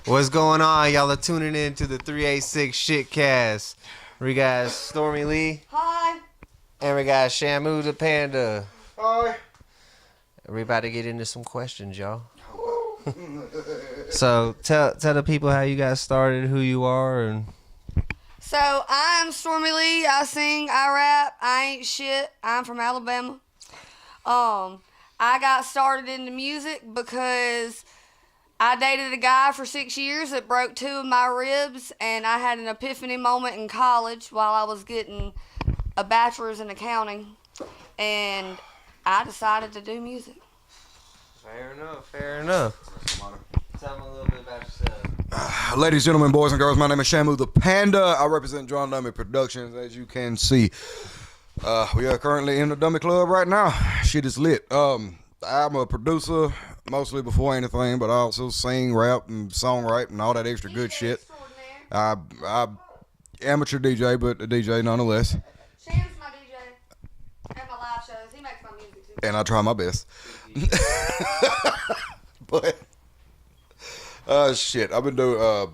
What's going on? Y'all are tuning in to the 386 ShitCast. We got Stormy, Leigh. Hi. And we got Shamu the Panda. Hi. We're about to get into some questions, y'all. So tell the people how you got started, who you are, and So I'm Stormy Leigh. I sing, I rap, I ain't shit. I'm from Alabama. I got started into music because I dated a guy for 6 years that broke 2 of my ribs, and I had an epiphany moment in college while I was getting a bachelor's in accounting, and I decided to do music. Fair enough. Tell them a little bit about yourself. Ladies, gentlemen, boys and girls, my name is Shamu the Panda. I represent John Dummy Productions, as you can see. We are currently in the Dummy Club right now. Shit is lit. I'm a producer, mostly before anything, but I also sing, rap, and songwrite, and all that extra good shit. I amateur DJ, but a DJ nonetheless. Sham's my DJ at my live shows. He makes my music too. And I try my best. But shit, I've been doing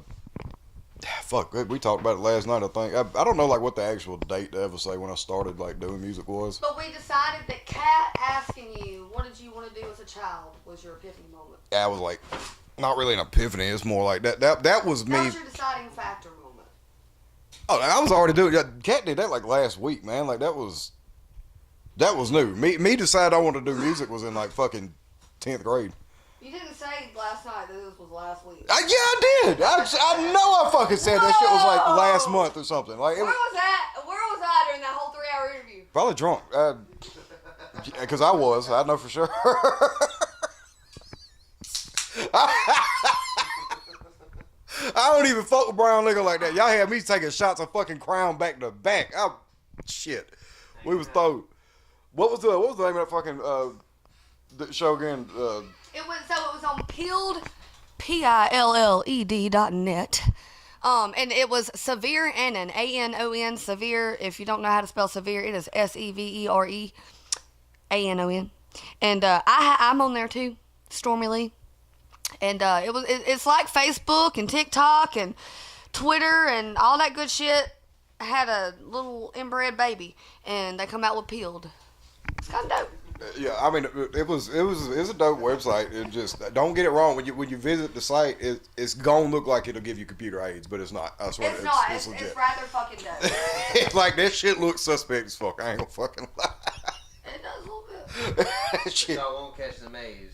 fuck, we talked about it last night. I think I don't know like what the actual date to ever say when I started like doing music was. But we decided that Kat asking you what did you want to do as a child was your epiphany moment. I was like, not really an episphany. It's more like that was me. That was your deciding factor moment. Oh, I was already doing. Kat did that like last week, man. Like that was new. Me decide I wanted to do music was in like fucking 10th grade. You didn't say last night that this was last week. Yeah, I did. I know I fucking said that shit was like last month or something. Like Where was I during that whole 3-hour interview? Probably drunk. Because I was. I know for sure. I don't even fuck with brown liquor like that. Y'all had me taking shots of fucking Crown back to back. Shit. We was throwed. What was the name of that fucking the show again? It was on Pilled, PILLED.net. And it was Severe Anon, ANON, Severe. If you don't know how to spell Severe, it is SEVERE ANON. And I'm on there too, Stormy Leigh. And it's like Facebook and TikTok and Twitter and all that good shit. I had a little inbred baby, and they come out with Peeled. It's kind of dope. Yeah, I mean, it's a dope website. It just don't get it wrong when you visit the site. It's gonna look like it'll give you computer AIDS, but it's not. I swear, it's not. It's legit. It's rather fucking dope. It's like that shit looks suspect as fuck. I ain't gonna fucking lie. It does a little bit. Shit. Y'all won't catch the maze.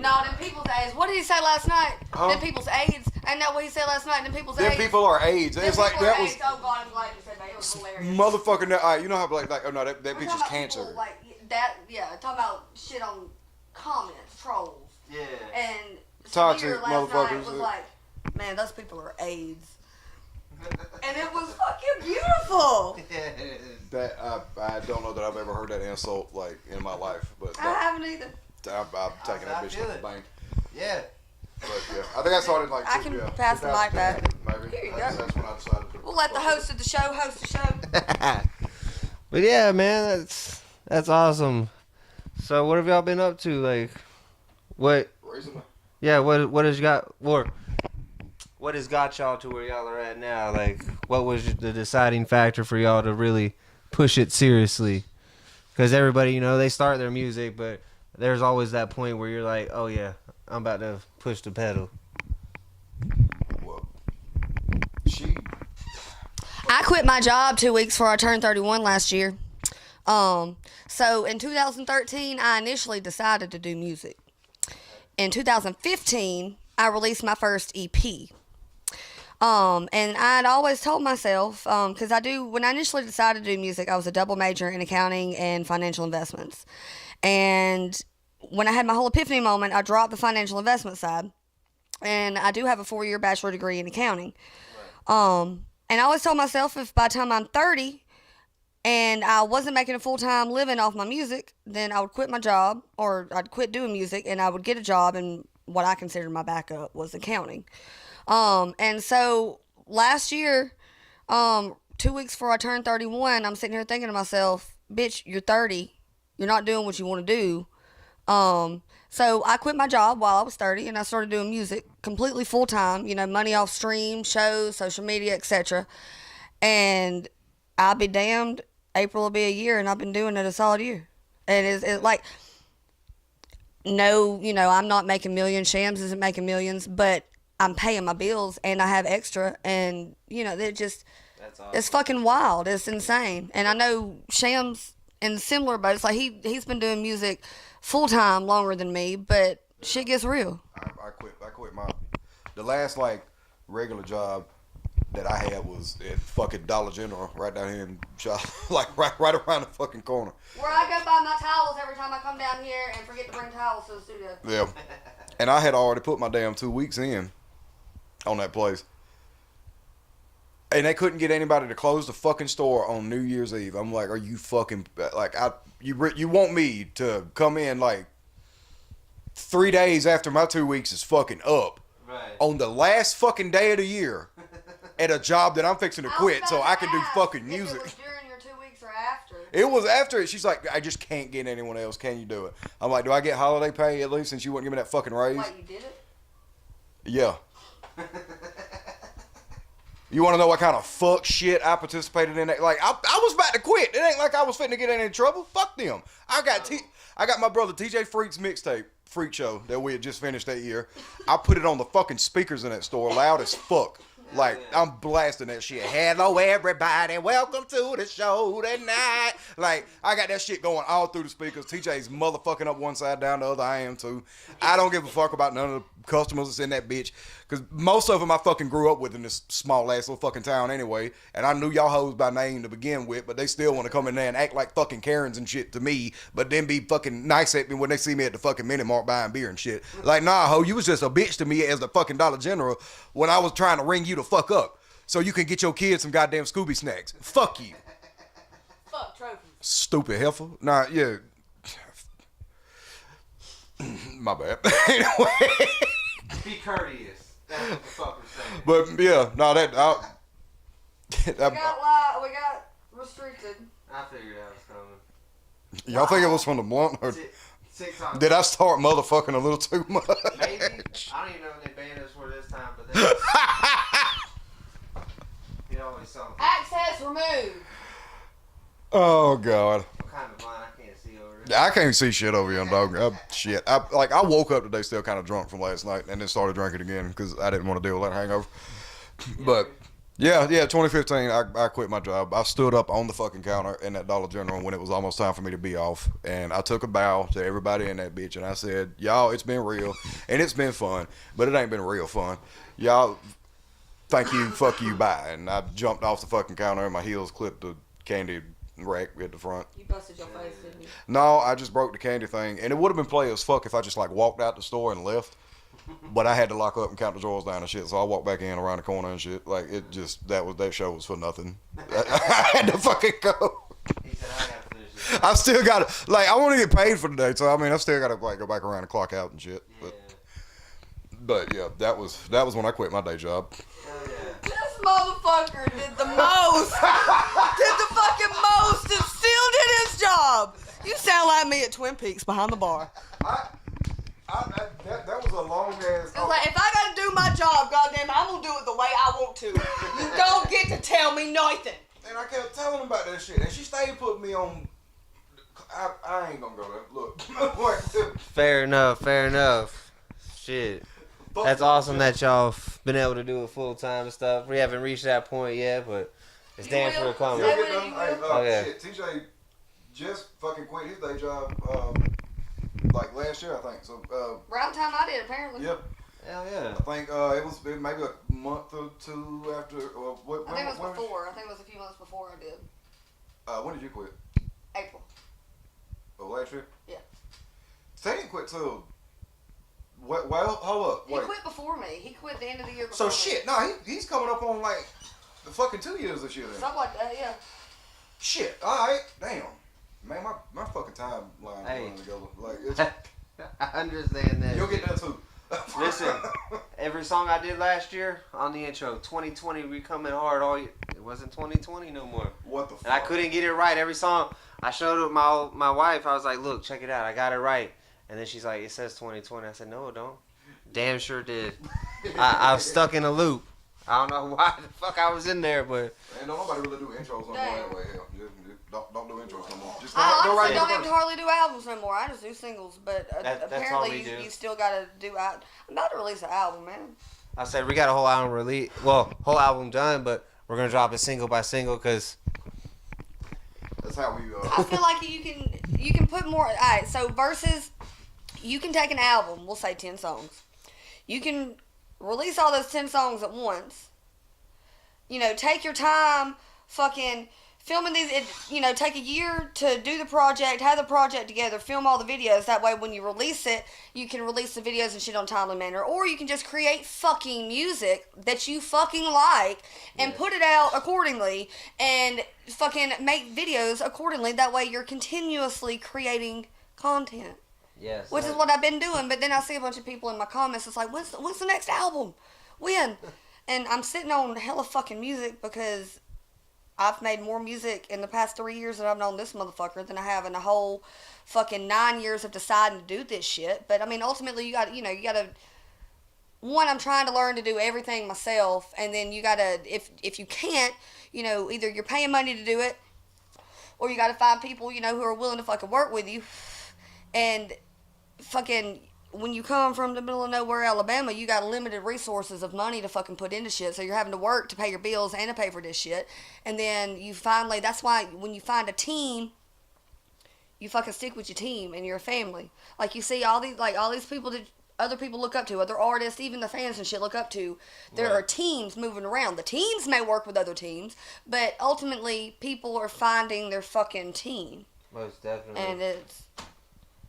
No, them people's AIDS. What did he say last night? Them people's AIDS. Ain't that what he said last night? Them people's Them AIDS. people are AIDS. It's like that was. AIDS. Oh God, I'm glad you said that. It was hilarious. Motherfucking. You know how like oh no that We're bitch is talking about cancer. people, like that, yeah. Talking about shit on comments, trolls. Yeah. And Toxic Severe last night motherfuckers. was like, man, those people are AIDS. And it was fucking beautiful. That I don't know that I've ever heard that insult like in my life, but I haven't either. I'm taking that bitch to the bank. Yeah. But yeah, I think I started like. I can pass the mic back. Maybe. Here you go. That's when I decided to. We'll let the host of the show host the show. But yeah, man, that's awesome. So what have y'all been up to? Like, what? Recently. Yeah, what has got y'all to where y'all are at now? Like, what was the deciding factor for y'all to really push it seriously? Because everybody, they start their music, but there's always that point where you're like, oh yeah, I'm about to push the pedal. Well, I quit my job 2 weeks before I turned 31 last year. So in 2013, I initially decided to do music. In 2015, I released my first EP. And I'd always told myself, because when I initially decided to do music, I was a double major in accounting and financial investments. And when I had my whole epiphany moment, I dropped the financial investment side. And I do have a 4-year bachelor degree in accounting. And I always told myself if by the time I'm 30 and I wasn't making a full-time living off my music, then I would quit my job, or I'd quit doing music and I would get a job, and what I considered my backup was accounting. And so last year, 2 weeks before I turned 31, I'm sitting here thinking to myself, bitch, you're 30. You're not doing what you want to do. So I quit my job while I was 30, and I started doing music completely full time. You know, money off stream, shows, social media, etc. And I'll be damned. April will be a year, and I've been doing it a solid year. And it's like, no, you know, I'm not making millions. Shams isn't making millions, but I'm paying my bills, and I have extra. And you know, that's awesome. It's fucking wild. It's insane. And I know Shams in similar boats. Like he's been doing music full time longer than me, but shit gets real. I quit the last like regular job that I had was at fucking Dollar General right down here in like right around the fucking corner. Where I go buy my towels every time I come down here and forget to bring towels to the studio. Yeah. And I had already put my damn 2 weeks in on that place. And they couldn't get anybody to close the fucking store on New Year's Eve. I'm like, are you fucking like you want me to come in like 3 days after my 2 weeks is fucking up, right, on the last fucking day of the year at a job that I'm fixing to quit so I can do fucking music. It was during your 2 weeks or after? It was after it. She's like, I just can't get anyone else. Can you do it? I'm like, do I get holiday pay at least since you wouldn't give me that fucking raise? Wait, you did it? Yeah. You want to know what kind of fuck shit I participated in? Like, I was about to quit. It ain't like I was fitting to get in any trouble. Fuck them. I got my brother TJ Freak's mixtape, Freak Show, that we had just finished that year. I put it on the fucking speakers in that store, loud as fuck. Like, I'm blasting that shit. Hello, everybody. Welcome to the show tonight. Like, I got that shit going all through the speakers. TJ's motherfucking up one side, down the other. I am too. I don't give a fuck about none of the customers that's in that bitch. Because most of them I fucking grew up with in this small ass little fucking town anyway. And I knew y'all hoes by name to begin with. But they still want to come in there and act like fucking Karens and shit to me. But then be fucking nice at me when they see me at the fucking mini mart buying beer and shit. Like, nah, ho, you was just a bitch to me as the fucking Dollar General when I was trying to ring you the fuck up so you can get your kids some goddamn Scooby snacks. Fuck you. Fuck trophies. Stupid heifer. Nah, yeah. My bad. Anyway. Be courteous. That's what the fuck we're saying. But yeah, no, we got restricted. I figured that was coming. Y'all think it was from the blunt? Or TikTok. did I start motherfucking a little too much? Maybe. I don't even know if they banned us for this time, but they you always saw them. Access removed. Oh God. I'm kind of blind. I can't see over there. I can't see shit over here, dog. I woke up today still kind of drunk from last night and then started drinking again because I didn't want to deal with that hangover. But yeah, 2015, I quit my job. I stood up on the fucking counter in that Dollar General when it was almost time for me to be off. And I took a bow to everybody in that bitch and I said, y'all, it's been real and it's been fun, but it ain't been real fun. Y'all, thank you, fuck you, bye. And I jumped off the fucking counter and my heels clipped the candy rack at the front. You busted your face, didn't you? No, I just broke the candy thing. And it would have been play as fuck if I just like walked out the store and left. But I had to lock up and count the drawers down and shit, so I walked back in around the corner and shit. Like, it just, that show was for nothing. I had to fucking go. He said, I gotta finish this. I still gotta, like, I want to get paid for the day, so I mean, I still gotta like go back around and clock out and shit. Yeah. But yeah, that was when I quit my day job. Hell yeah. This motherfucker did the most. Did the fucking most and still did his job. You sound like me at Twin Peaks behind the bar. That was a long ass. It's like, if I gotta do my job, goddamn, I'm gonna do it the way I want to. You don't get to tell me nothing. And I kept telling him about that shit, and she stayed putting me on. I ain't gonna go there. Look. Fair enough. Shit. That's awesome that y'all been able to do it full time and stuff. We haven't reached that point yet, but it's damn sure coming. Shit, TJ just fucking quit his day job like last year, I think. So Around time I did, apparently. Yep. Hell yeah. I think it was maybe a month or two after. What? I think it was before. I think it was a few months before I did. When did you quit? April. Oh, last year? Yeah. They didn't quit till. Well, hold up. Wait. He quit before me. He quit the end of the year before So shit, no, he's coming up on like the fucking 2 years this year then. Something like that, yeah. Shit, alright, damn. Man, my fucking timeline Hey. running together. Like it's I understand that. you'll get that too. Listen, every song I did last year on the intro, 2020 we coming hard all year. It wasn't 2020 no more. What the fuck? And I couldn't get it right. Every song I showed it my wife. I was like, look, check it out. I got it right. And then she's like, it says 2020. I said, no, it don't. Damn sure did. I was stuck in a loop. I don't know why the fuck I was in there, but. And nobody really do intros no more anyway. Hell, don't do intros no more. Just I go right honestly in don't even first. hardly do albums no more. I just do singles, but That's all apparently we do. you still gotta do. I'm about to release an album, man. I said, we got a whole album release. Well, whole album done, but we're going to drop it single by single because. That's how we. I feel like you can put more. All right, so versus, you can take an album. We'll say 10 songs. You can release all those 10 songs at once. You know, take your time, fucking filming these. Take a year to do the project, have the project together, film all the videos. That way, when you release it, you can release the videos and shit on timely manner. Or you can just create fucking music that you fucking like and put it out accordingly and fucking make videos accordingly. That way, you're continuously creating content. Yes. Which is what I've been doing. But then I see a bunch of people in my comments. It's like, when's the next album? When? And I'm sitting on hella fucking music because I've made more music in the past 3 years that I've known this motherfucker than I have in the whole fucking 9 years of deciding to do this shit. But I mean, ultimately, you gotta. One, I'm trying to learn to do everything myself, and then you gotta, if you can't, either you're paying money to do it, or you gotta find people, who are willing to fucking work with you, and fucking. When you come from the middle of nowhere, Alabama, you got limited resources of money to fucking put into shit. So you're having to work to pay your bills and to pay for this shit. And then that's why when you find a team, you fucking stick with your team and your family. Like you see all these people that other people look up to, other artists, even the fans and shit look up to. There are teams moving around. The teams may work with other teams, but ultimately people are finding their fucking team. Most definitely. And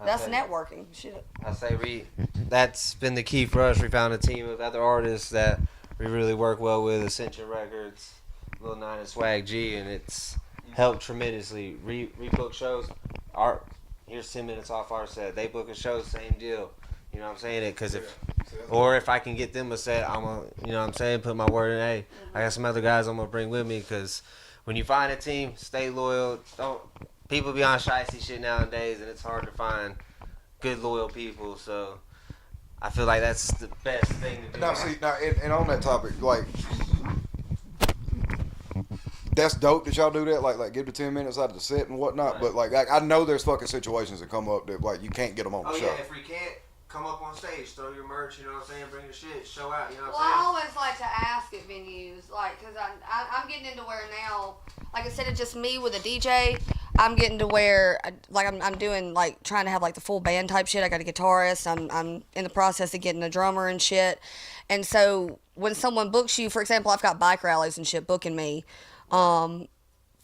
that's networking. Shit. I say that's been the key for us. We found a team of other artists that we really work well with. Ascension Records, Lil Nine and Swag G, and it's helped tremendously. Rebook shows. Here's 10 minutes off our set. They book a show, same deal. You know what I'm saying? Because if I can get them a set, put my word in. Hey, I got some other guys I'm gonna bring with me. Because when you find a team, stay loyal. People be on shicey shit nowadays, and it's hard to find good, loyal people. So I feel like that's the best thing to do. And on that topic, like, that's dope that y'all do that. Like give the 10 minutes out of the set and whatnot. Right. But like I know there's fucking situations that come up that like you can't get them on the show. Yeah, if we can't come up on stage, throw your merch. You know what I'm saying? Bring your shit, show out. You know what I I'm saying? always like to ask at venues, like, because I'm getting into where now, like, instead of just me with a DJ, I'm getting to where, like, I'm doing, like, trying to have, like, the full band type shit. I got a guitarist. I'm in the process of getting a drummer and shit. And so when someone books you, for example, I've got bike rallies and shit booking me from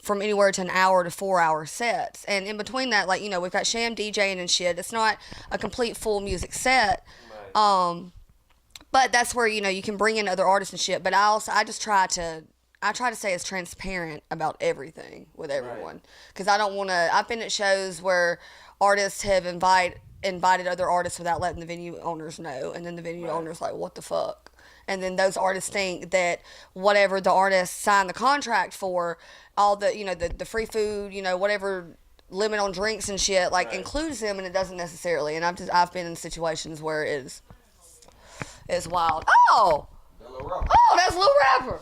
anywhere to an hour to 4 hour sets. And in between that, like, we've got Sham DJing and shit. It's not a complete full music set. Right. But that's where, you can bring in other artists and shit. But I just try to stay as transparent about everything with everyone. Because I don't want to, I've been at shows where artists have invited other artists without letting the venue owners know. And then the venue owner's like, what the fuck? And then those artists think that whatever the artist signed the contract for, all the, the free food, whatever limit on drinks and shit, like, includes them, and it doesn't necessarily. And I've been in situations where it's wild. Oh! That's Lil Rapper.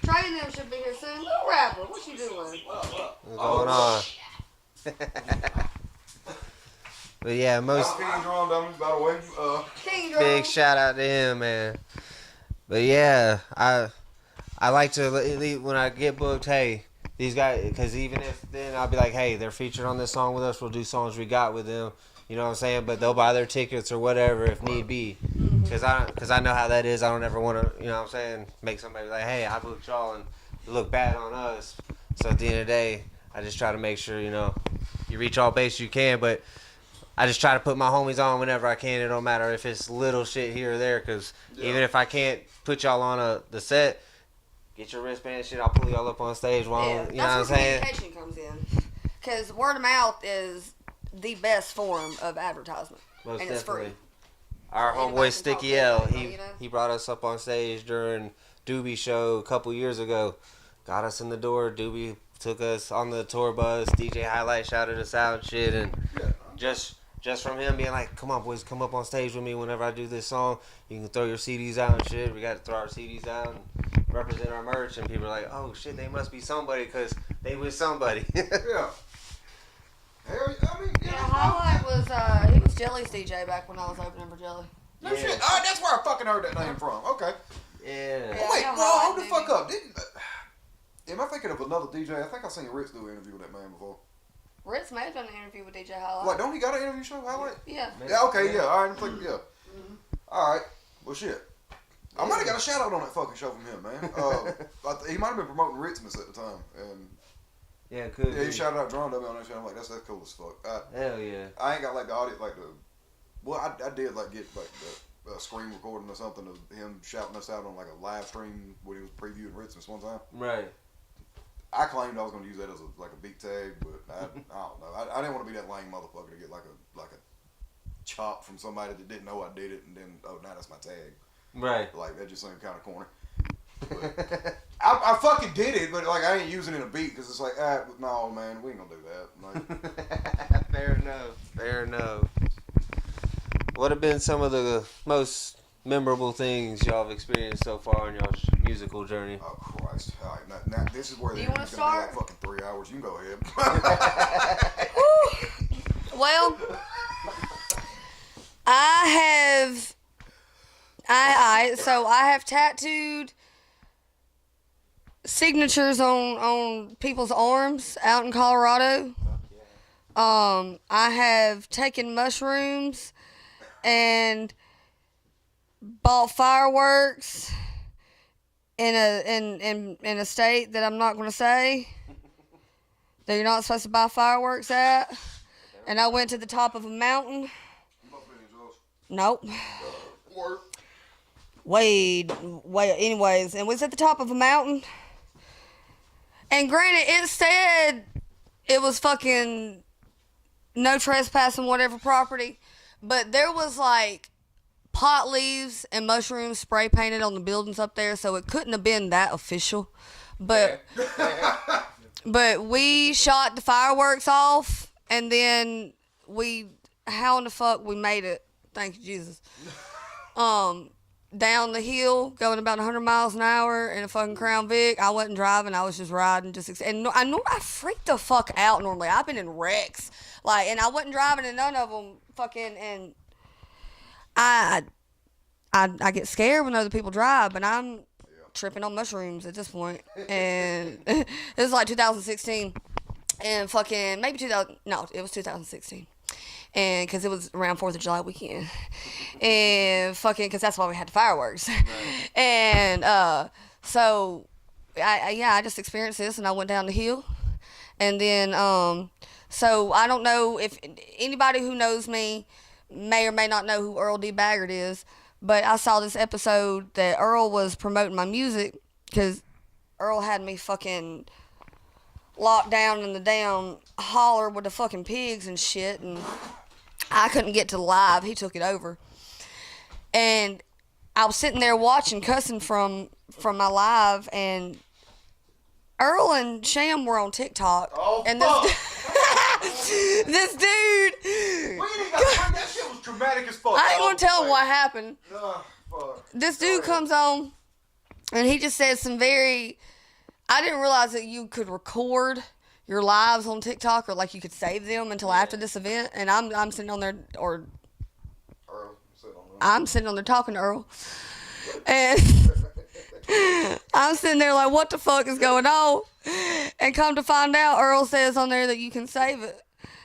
Trey and them should be here soon. Lil Rapper, what you doing? What's going on? But yeah, most King Drum, by the way. King Drum. big shout out to him, man. But yeah, I like to when I get booked, hey, these guys, because even if then I'll be like, hey, they're featured on this song with us, we'll do songs we got with them. You know what I'm saying? But they'll buy their tickets or whatever if need be. Because I know how that is. I don't ever want to, you know what I'm saying, make somebody like, hey, I booked y'all and look bad on us. So at the end of the day, I just try to make sure, you reach all bases you can. But I just try to put my homies on whenever I can. It don't matter if it's little shit here or there. Because even if I can't put y'all on the set, get your wristband shit. I'll pull y'all up on stage. You know what I'm saying? That's where communication comes in. Because word of mouth is the best form of advertisement. Most and definitely. It's free. Our Anybody homeboy can Sticky talk to L, anybody, he brought us up on stage during Doobie show a couple years ago. Got us in the door. Doobie took us on the tour bus. DJ Highlight shouted us out and shit. And just just from him being like, come on, boys, come up on stage with me whenever I do this song. You can throw your CDs out and shit. We got to throw our CDs out and represent our merch. And people are like, oh, shit, they must be somebody because they with somebody. Yeah. Hell, I mean, Yeah, Highlight was, he was Jelly's DJ back when I was opening for Jelly. No shit. Oh, that's where I fucking heard that name from. Okay. Yeah. Oh, wait, Yeah, bro, hold the baby. fuck up. Am I thinking of another DJ? I think I seen Ritz do an interview with that man before. Ritz may have done an interview with DJ Highlight. Like, don't he got an interview show? Highlight? Yeah. Yeah, okay, yeah. All right, I'm thinking, yeah. All right. Well, shit. I might have got a shout out on that fucking show from him, man. He might have been promoting Ritzmas at the time. And Yeah, could yeah, he be. shouted out Drum W on that shit. I'm like, that's cool as fuck. Hell yeah. I ain't got like the audio, like the. Well, I did like get like the screen recording or something of him shouting us out on like a live stream when he was previewing Ritzmas one time. Right. I claimed I was going to use that as like a beat tag, but I don't know. I didn't want to be that lame motherfucker to get like a chop from somebody that didn't know I did it, and then now that's my tag. Right. Like that just seemed kind of corny. But I fucking did it, but like I ain't using it in a beat because it's like, no man, we ain't gonna do that. Like, Fair enough. Fair enough. What have been some of the most memorable things y'all have experienced so far in y'all's musical journey? oh Christ! All right, now this is where You it's wanna gonna be start? like fucking 3 hours. You can go ahead. Well, so I have tattooed signatures on people's arms out in Colorado. I have taken mushrooms and bought fireworks in a state that I'm not going to say that you're not supposed to buy fireworks at. And I went to the top of a mountain. Nope. Wait. Anyways, and we was at the top of a mountain. And granted, it said it was fucking no trespassing, whatever property. But there was like pot leaves and mushrooms spray painted on the buildings up there, so it couldn't have been that official. But we shot the fireworks off, and then how in the fuck we made it? Thank you, Jesus. Down the hill, going about 100 miles an hour in a fucking Crown Vic. I wasn't driving, I was just riding. And I freak the fuck out normally. I've been in wrecks, and I wasn't driving in none of them fucking. And I get scared when other people drive, but I'm tripping on mushrooms at this point. And it was like 2016, and fucking maybe 2000. No, it was 2016. And because it was around 4th of July weekend, and fucking because that's why we had the fireworks. Right. And so I just experienced this, and I went down the hill, and then so I don't know if anybody who knows me may or may not know who Earl D. Baggert is, but I saw this episode that Earl was promoting my music because Earl had me fucking locked down in the damn holler with the fucking pigs and shit, and I couldn't get to the live. He took it over. And I was sitting there watching, cussing from my live, and Earl and Sham were on TikTok. Oh, and fuck. this dude. That shit was dramatic as fuck. I ain't gonna tell him what happened. Fuck. This dude comes on, and he just says some very. I didn't realize that you could record your lives on TikTok, or like you could save them until after this event. And I'm sitting on there, or Earl, sit on there. I'm sitting on there talking to Earl, and I'm sitting there like, what the fuck is going on? And come to find out, Earl says on there that you can save it.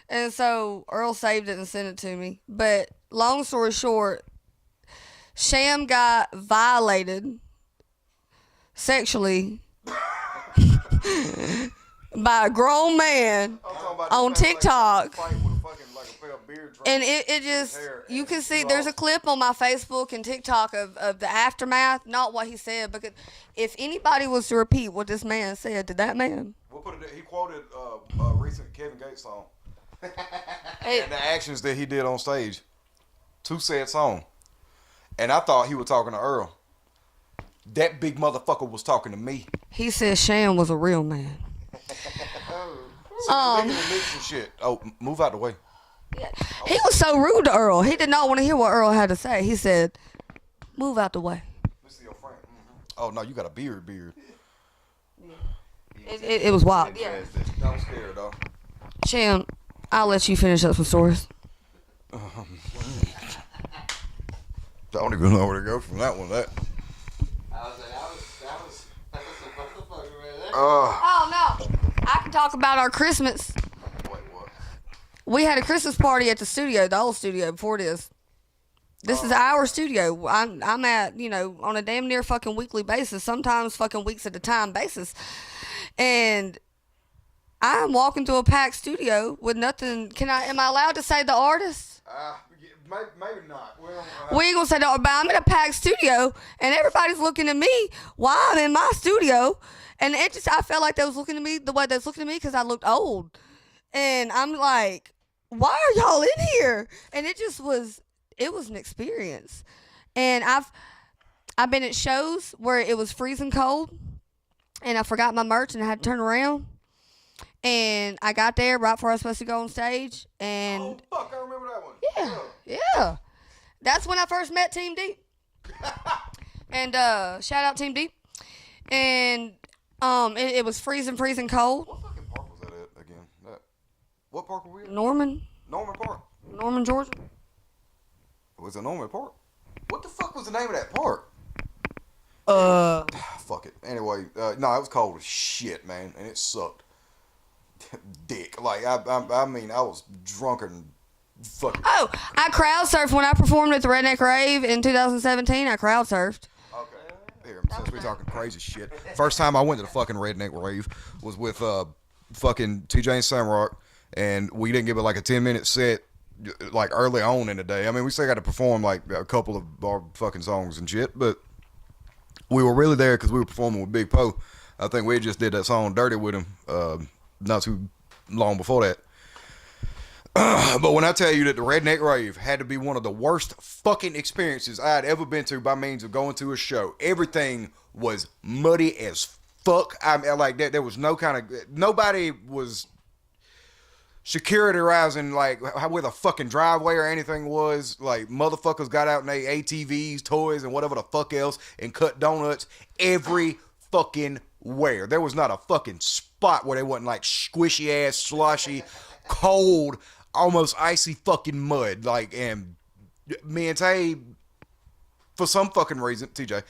And so Earl saved it and sent it to me. But long story short, Sham got violated sexually by a grown man on TikTok. And it just, you can see, there's a clip on my Facebook and TikTok of the aftermath, not what he said, because if anybody was to repeat what this man said to that man. We'll put it, he quoted a recent Kevin Gates song. And the actions that he did on stage to said song. And I thought he was talking to Earl. That big motherfucker was talking to me. He said Sham was a real man. And shit. Oh, move out the way. Yeah. He was so rude to Earl. He did not want to hear what Earl had to say. He said, "Move out the way." This is your friend. Oh no, you got a beard. It was wild. Yeah. I'm scared though. Sham, I'll let you finish up some stories. I don't even know where to go from that one. I was like, that was a motherfucker right there. Oh no, I can talk about our Christmas. Wait, what? We had a Christmas party at the studio, the old studio before this. This is our studio. I'm at, on a damn near fucking weekly basis, sometimes fucking weeks at a time basis. And I'm walking through a packed studio with nothing. Am I allowed to say the artist? Maybe not. Well, We ain't gonna say that, but I'm in a packed studio and everybody's looking at me while I'm in my studio. And I felt like they was looking at me the way they was looking at me because I looked old. And I'm like, why are y'all in here? And it was an experience. And I've been at shows where it was freezing cold and I forgot my merch and I had to turn around. And I got there right before I was supposed to go on stage. And oh fuck, I remember that one. yeah. That's when I first met Team D. And shout out Team D. And it was freezing cold. What fucking park was that at again? What park were we at? Norman, Park. Georgia. Was it Norman Park? What the fuck was the name of that park? Fuck it. Anyway, no, it was cold as shit, man, and it sucked. Dick. Like, I mean, I was drunk and fucking... Oh, I crowd surfed when I performed at the Redneck Rave in 2017. I crowd surfed. Okay. Here, since we're talking crazy shit. First time I went to the fucking Redneck Rave was with fucking TJ and Samrock, and we didn't give it like a 10-minute set like early on in the day. I mean, we still got to perform like a couple of our fucking songs and shit, but we were really there because we were performing with Big Poe. I think we just did that song Dirty with him not too long before that. But when I tell you that the Redneck Rave had to be one of the worst fucking experiences I had ever been to by means of going to a show, everything was muddy as fuck. I mean, like that, there was nobody was security-rising like where the fucking driveway or anything was. Like, motherfuckers got out in their ATVs, toys, and whatever the fuck else and cut donuts every fucking where. There was not a fucking spot where they wasn't like squishy ass, sloshy, cold, almost icy fucking mud. Like, and me and Tay, for some fucking reason, TJ,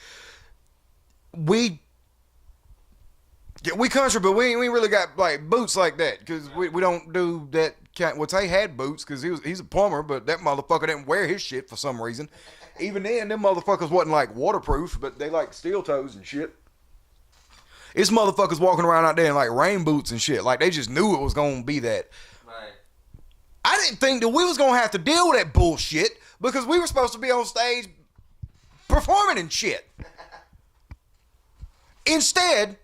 we country, but we ain't really got like boots like that because we don't do that kind. Well, Tay had boots because he's a plumber, but that motherfucker didn't wear his shit for some reason. Even then, them motherfuckers wasn't like waterproof, but they like steel toes and shit. It's motherfuckers walking around out there in like rain boots and shit. Like, they just knew it was gonna be that. Right. I didn't think that we was gonna have to deal with that bullshit because we were supposed to be on stage performing and shit. Instead,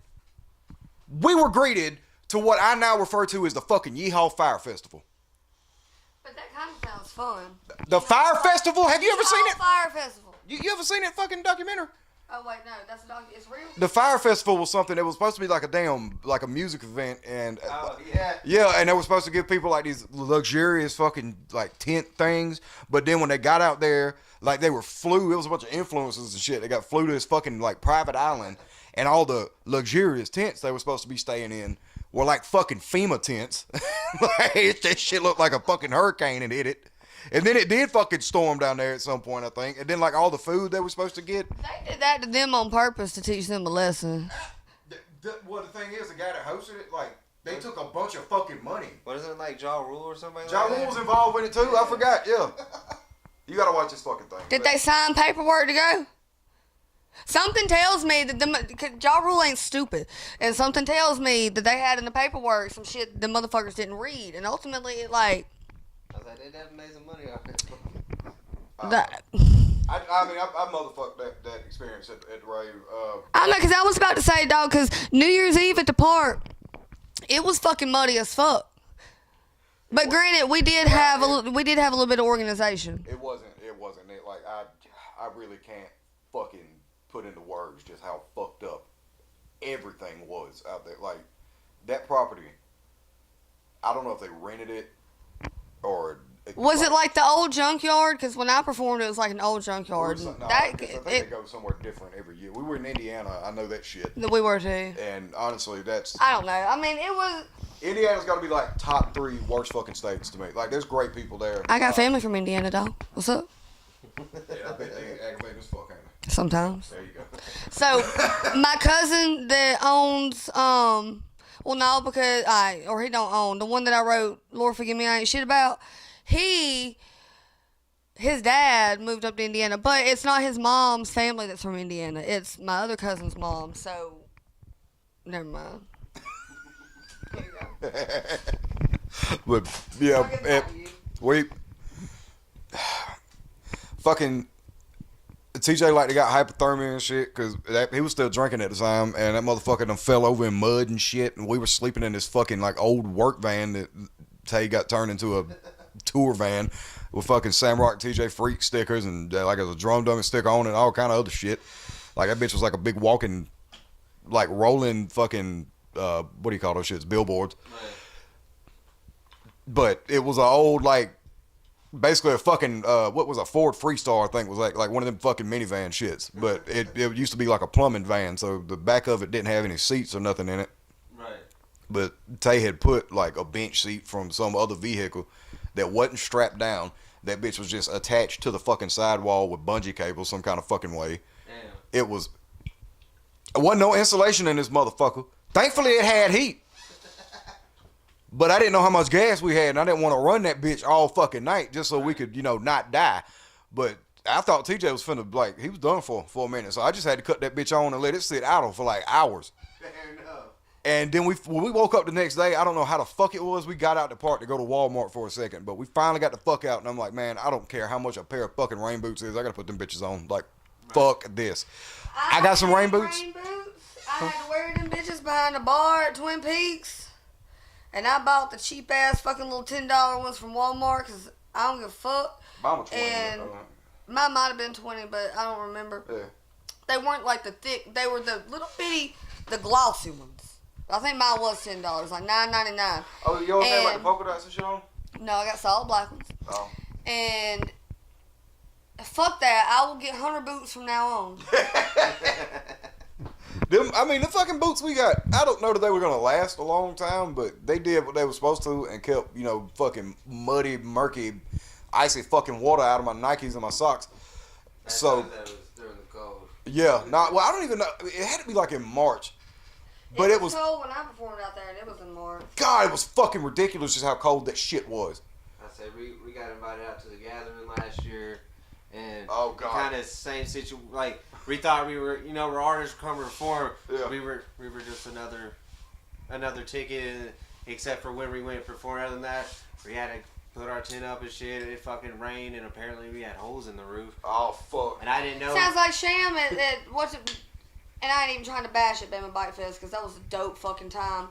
we were greeted to what I now refer to as the fucking Yeehaw Fire Festival. But that kind of sounds fun. The Fire Festival? Have you ever seen it? Fire Festival. You ever seen that fucking documentary? Oh wait, no, that's a dog. It's real. The Fire Festival was something that was supposed to be like a music event, and Yeah, and they were supposed to give people like these luxurious fucking like tent things. But then when they got out there, like they flew. It was a bunch of influencers and shit. They got flew to this fucking like private island, and all the luxurious tents they were supposed to be staying in were like fucking FEMA tents. Like, that shit looked like a fucking hurricane and hit it. And then it did fucking storm down there at some point, I think. And then, like, all the food they were supposed to get. They did that to them on purpose to teach them a lesson. Well, the thing is, the guy that hosted it, like, they took a bunch of fucking money. Wasn't it like Ja Rule or something? Ja Rule was involved with it, too. I forgot, yeah. You gotta watch this fucking thing. Did they sign paperwork to go? Something tells me that Ja Rule ain't stupid. And something tells me that they had in the paperwork some shit the motherfuckers didn't read. And ultimately, like... I was like, they definitely made some money off it. I mean, I motherfucked that experience at the rave. I know, because I was about to say, dog, because New Year's Eve at the park, it was fucking muddy as fuck. But granted, we did have a little bit of organization. It wasn't. It, like, I really can't fucking put into words just how fucked up everything was out there. Like, that property, I don't know if they rented it or Was it like the old junkyard? Because when I performed, it was like an old junkyard. I think they go somewhere different every year. We were in Indiana. I know that shit. We were too. And honestly, I don't know. I mean, it was... Indiana's got to be like top 3 worst fucking states to me. Like, there's great people there. I got family from Indiana, dog. What's up? Yeah, I bet they aggravating as fuck, ain't they? Sometimes. There you go. So, my cousin that owns, well, no, because he don't own, the one that I wrote, Lord Forgive Me, I Ain't Shit About, his dad moved up to Indiana, but it's not his mom's family that's from Indiana. It's my other cousin's mom, so, never mind. Here you go. But, yeah, we, fucking, TJ like they got hypothermia and shit because he was still drinking at the time, and that motherfucker done fell over in mud and shit, and we were sleeping in this fucking like old work van that Tay got turned into a tour van with fucking Sam Rock TJ Freak stickers and like a drum dummy sticker on it and all kind of other shit. Like that bitch was like a big walking, like rolling fucking what do you call those shits? Billboards. Right. But it was an old like. Basically a fucking what was a Ford Freestar I think was like one of them fucking minivan shits, but it used to be like a plumbing van, so the back of it didn't have any seats or nothing in it. Right. But Tay had put like a bench seat from some other vehicle that wasn't strapped down. That bitch was just attached to the fucking sidewall with bungee cables some kind of fucking way. Damn. It wasn't no insulation in this motherfucker. Thankfully it had heat. But I didn't know how much gas we had, and I didn't want to run that bitch all fucking night just so we could, not die. But I thought TJ was finna, like, he was done for a minute. So I just had to cut that bitch on and let it sit idle for like hours. Fair enough. And then when we woke up the next day, I don't know how the fuck it was. We got out the park to go to Walmart for a second, but we finally got the fuck out, and I'm like, man, I don't care how much a pair of fucking rain boots is. I gotta put them bitches on. Like, fuck this. I got some rain boots. I had to wear them bitches behind the bar at Twin Peaks. And I bought the cheap ass fucking little $10 ones from Walmart because I don't give a fuck. Mine was 20. And mine might have been 20, but I don't remember. Yeah. They weren't like the thick. They were the little bitty, the glossy ones. I think mine was $10, like $9.99. Oh, you always had like the polka dots and shit on? No, I got solid black ones. Oh. And fuck that. I will get Hunter boots from now on. The fucking boots we got, I don't know that they were going to last a long time, but they did what they were supposed to and kept, fucking muddy, murky, icy fucking water out of my Nikes and my socks. So, that was during the cold. Yeah. I don't even know. It had to be like in March. But it was cold when I performed out there, and it was in March. God, it was fucking ridiculous just how cold that shit was. I said, we got invited out to the gathering last year, and oh God, kind of same situation. Like, we thought we were, we're artists come to perform. Yeah. We were just another ticket, except for when we went to perform. Other than that, we had to put our tent up and shit. It fucking rained, and apparently we had holes in the roof. Oh fuck! And I didn't know. Sounds like Sham at what's it? And I ain't even trying to bash at Bama Bike Fest because that was a dope fucking time.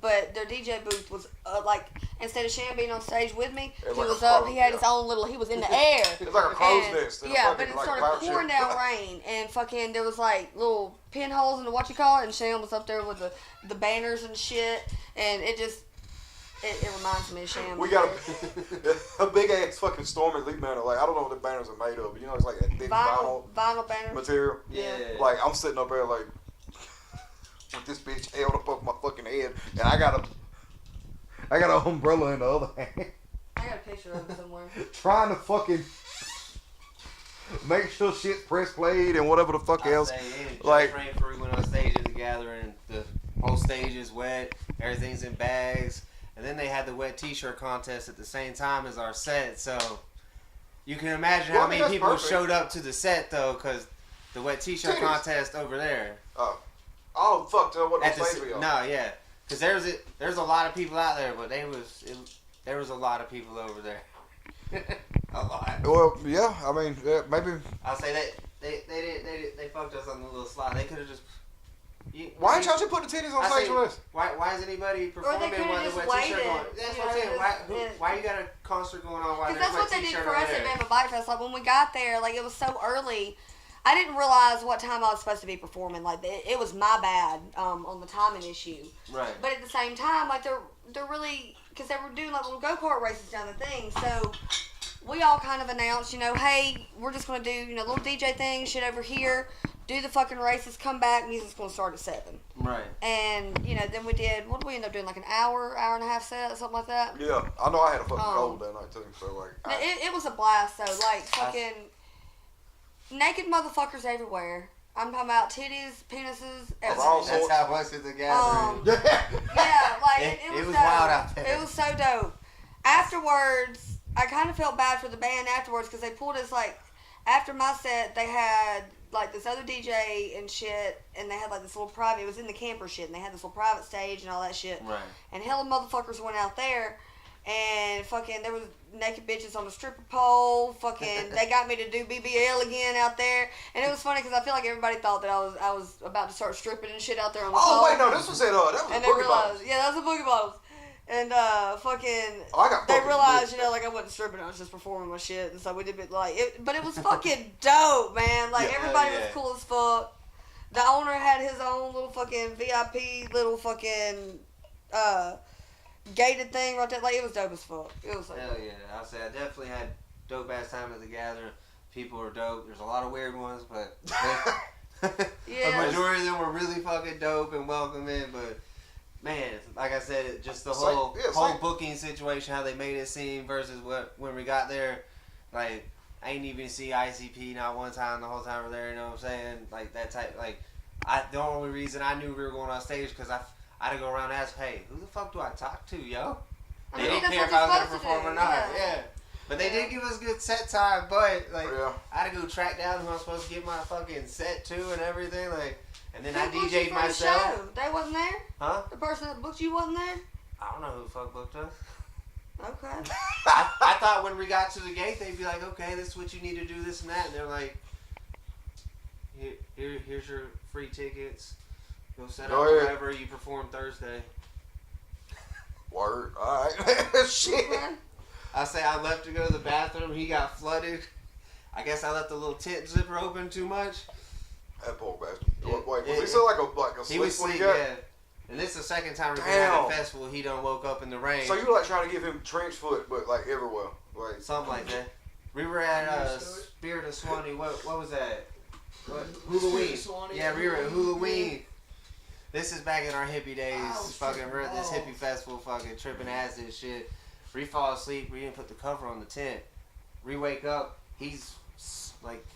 But their DJ booth was like, instead of Sham being on stage with me, he was up. He had his own little. He was in the air. It was like a crow's nest. Yeah, but it started pouring down rain, and fucking there was like little pinholes in the what you call it, and Sham was up there with the banners and shit, and it just. It reminds me of Sham. We got a big ass fucking Stormy Leigh banner. Like, I don't know what the banners are made of, but it's like a thick vinyl banner material. Yeah. Like, I'm sitting up there like with this bitch held up over my fucking head, and I got an umbrella in the other hand. I got a picture of it somewhere. Trying to fucking make sure shit's press played and whatever the fuck else. Like, rain before we went on stage at the gathering. The whole stage is wet. Everything's in bags. And then they had the wet t-shirt contest at the same time as our set, so you can imagine how many people showed up to the set though, because the wet t-shirt contest over there. Oh, fuck! What the stage we on? No, yeah, because there's a lot of people out there, but there was a lot of people over there. A lot. Well, yeah, I mean, maybe. I'll say that they fucked us on the little slide. They could have just. Why didn't y'all just put the titties on stage with us? Why is anybody performing with a wet t-shirt going? That's what I'm saying. Why you got a concert going on? Why that's what they did for us at Bama Bike Fest. Like when we got there, like it was so early, I didn't realize what time I was supposed to be performing. Like it was my bad on the timing issue. Right. But at the same time, like they're really because they were doing like little go-kart races down the thing. So we all kind of announced, you know, hey, we're just going to do, you know, little DJ thing, shit over here, do the fucking races, come back, music's going to start at 7. Right. And, you know, then we did, what did we end up doing, like an hour and a half set, something like that? Yeah, I know I had a fucking cold that night too, so like. It was a blast, though. Like, fucking naked motherfuckers everywhere. I'm talking about titties, penises, everything. That's how it was at the gathering. Yeah, like, it was was dope. wild out there. It was so dope. Afterwards, I kind of felt bad for the band afterwards because they pulled us, like, after my set, they had, like, this other DJ and shit, and they had, like, this little private, it was in the camper shit, and they had this little private stage and all that shit. Right. And hella motherfuckers went out there, and fucking, there was naked bitches on the stripper pole, fucking, they got me to do BBL again out there, and it was funny because I feel like everybody thought that I was about to start stripping and shit out there on the pole. Oh, wait, no, this was at, that was And they Boogie realized, Bottles. yeah, that was a Boogie Bottles. And I got they fucking realized, lit. you know, like I wasn't stripping, I was just performing my shit, and so we did it like, but it was fucking dope, man. Like everybody was cool as fuck. The owner had his own little fucking VIP little fucking gated thing right there. Like it was dope as fuck. It was like, hell yeah! I'll say I definitely had dope ass time at the gathering. People were dope. There's a lot of weird ones, but Yeah. the majority of them were really fucking dope and welcoming. But man, like I said, just the whole booking situation, how they made it seem versus when we got there, like I ain't even see ICP not one time the whole time we're there. You know what I'm saying? Like that type. Like the only reason I knew we were going on stage because I had to go around and ask, hey, who the fuck do I talk to, yo? They didn't care if I was gonna perform or not. Yeah. But they did give us good set time, but like I had to go track down who I'm supposed to get my fucking set to and everything, like. And then I DJ'd myself. They wasn't there? Huh? The person that booked you wasn't there? I don't know who the fuck booked us. Okay. I thought when we got to the gate, they'd be like, okay, this is what you need to do, this and that. And they're like, here's your free tickets. Go set up wherever you perform Thursday. Word. All right. Shit. I say I left to go to the bathroom. He got flooded. I guess I left the little tent zipper open too much. That poor bastard. Yeah. Wait, was he still like a He was sleep? asleep, yeah. And this is the second time we've been at a festival. He done woke up in the rain. So you were like trying to give him trench foot, but like everywhere. Like something like that. We were at Spirit of Swanee. What was that? Halloween. Yeah, we were at Halloween. This is back in our hippie days. Fucking we're at this hippie festival, fucking tripping acid and shit. We fall asleep. We didn't put the cover on the tent. We wake up. He's like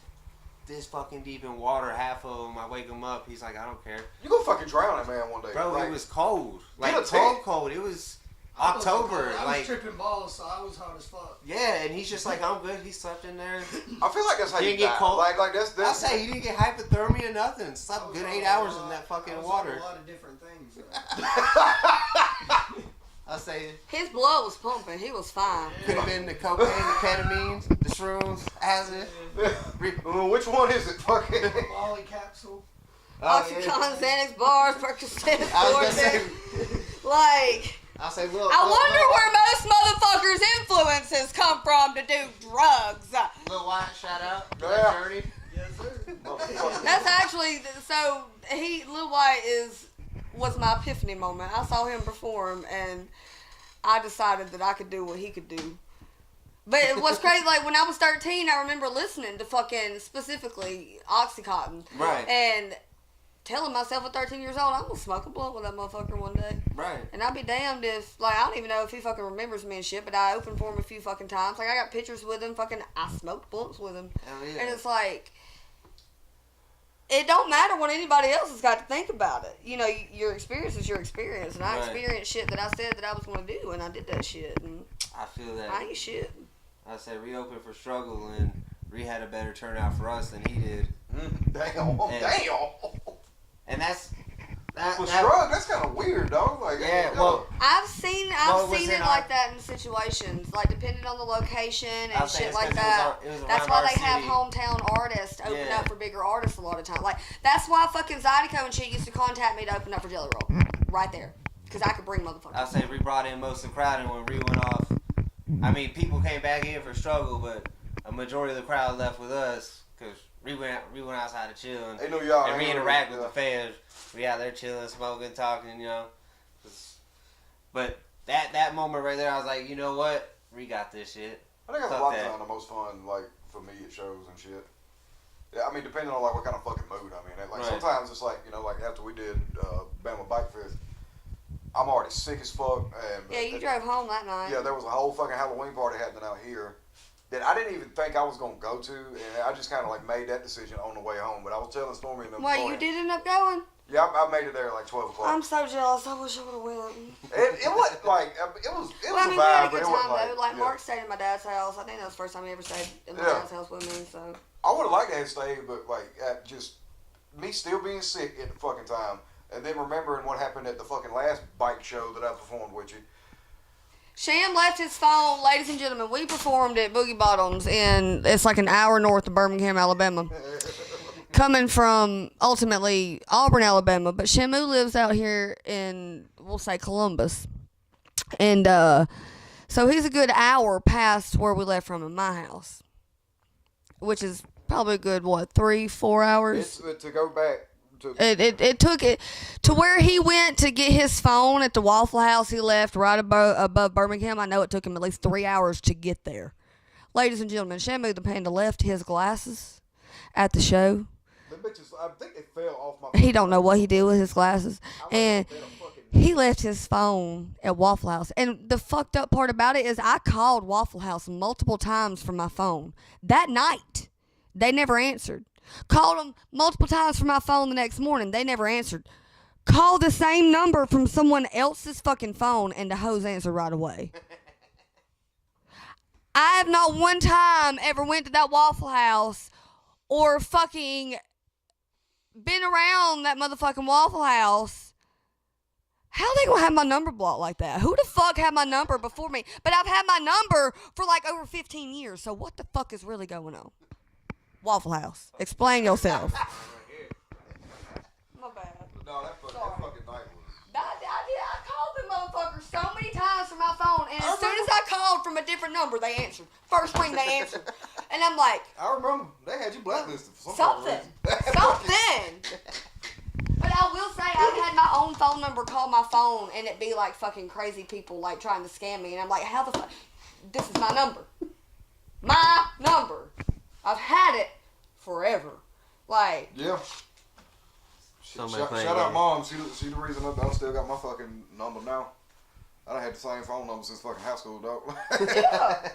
this fucking deep in water. Half of him. I wake him up. He's like, I don't care. You gonna fucking drown that man one day, bro. like, it was cold. Like cold. It was October. I was tripping balls, so I was hot as fuck. Yeah, and he's just like, I'm good. He slept in there. I feel like that's how He you didn't get die. cold. Like that's. I say he didn't get hypothermia or nothing. Slept a good 8 hours in that fucking water. A lot of different things. I say his blood was pumping. He was fine. could have been the cocaine, the ketamine, the shrooms, acid. Which one is it? Fucking Molly capsule. Oxycontin, Xanax bars, Percocet, I was gonna say, like. I'll say, look. I wonder where most motherfuckers' influences come from to do drugs. Lil White, shout out. Yeah. Journey. Yes, sir. That's actually so. Lil White was my epiphany moment. I saw him perform, and I decided that I could do what he could do. But it was crazy. Like when I was 13, I remember listening to fucking specifically Oxycontin, Right. and telling myself at 13 years old, I'm gonna smoke a blunt with that motherfucker one day. Right. And I'd be damned if, like, I don't even know if he fucking remembers me and shit, but I opened for him a few fucking times. Like, I got pictures with him, fucking, I smoked blunts with him. Hell yeah. And it's like, it don't matter what anybody else has got to think about it. You know, your experience is your experience. And I experienced shit that I said that I was going to do, and I did that shit. And I feel that. I ain't shit. I said reopened for Struggle, and Ree had a better turnout for us than he did. damn. And that's Shrug, that's kind of weird, dog. Like, yeah, well, I've seen it in like that in situations, like depending on the location and shit like it that. was That's around why our they have city. hometown artists open up for bigger artists a lot of times. Like that's why fucking Zydeco and shit used to contact me to open up for Jelly Roll, right there, because I could bring motherfuckers. I say we brought in most of the crowd, and when Ree went off, I mean people came back in for Struggle, but a majority of the crowd left with us because Ree went outside to chill, and they knew y'all. And we interact with the fans. We out there chilling, smoking, talking, you know. But that moment right there, I was like, you know what? We got this shit. I think that's a Fuck lot of that. time the most fun, like, for me at shows and shit. Yeah, I mean, depending on, like, what kind of fucking mood I'm in. Like, Right. sometimes it's like, you know, like, after we did Bama Bike Fest, I'm already sick as fuck. And, Yeah, you drove home that night. Yeah, there was a whole fucking Halloween party happening out here that I didn't even think I was going to go to, and I just kind of, like, made that decision on the way home. But I was telling Stormy and them Wait, you beforehand- did end up going? Yeah, I made it there at, like, 12 o'clock. I'm so jealous. I wish I would have went. It wasn't, like, it was Well, I mean, a we had vibe, a but good it wasn't, time, though. Like, yeah. Mark stayed at my dad's house. I think that was the first time he ever stayed at my Yeah. dad's house with me, so. I would have liked to have stayed, but like just me still being sick at the fucking time, and then remembering what happened at the fucking last bike show that I performed with you. Sham left his phone, ladies and gentlemen. We performed at Boogie Bottoms it's like an hour north of Birmingham, Alabama. Coming from ultimately Auburn, Alabama, but Shamu lives out here in, we'll say, Columbus. And so he's a good hour past where we left from in my house, which is probably a good, 3-4 hours? It's to go back to. It took it to where he went to get his phone at the Waffle House he left right above Birmingham. I know it took him at least 3 hours to get there. Ladies and gentlemen, Shamu the Panda left his glasses at the show. The bitches, I think they fell off my. He don't know what he did with his glasses. And he left his phone at Waffle House. And the fucked up part about it is I called Waffle House multiple times from my phone. That night, they never answered. Called them multiple times from my phone the next morning. They never answered. Called the same number from someone else's fucking phone, and the hoes answered right away. I have not one time ever went to that Waffle House or fucking been around that motherfucking Waffle House. How they gonna have my number blocked like that? Who the fuck had my number before me? But I've had my number for like over 15 years, so what the fuck is really going on? Waffle House. Explain yourself. My bad. No, that fucking night was. I called them motherfuckers so many times from my phone, and as soon as I called from a different number, they answered. First ring, they answered. And I'm like, I remember they had you blacklisted for something. Something. But I will say, I've had my own phone number call my phone, and it be like fucking crazy people like trying to scam me. And I'm like, how the fuck? This is my number. My number. I've had it forever. Like, Yeah. Somebody Shout playing out games. mom. She the reason I still got my fucking number now. I done had the same phone number since fucking high school, dog. yeah.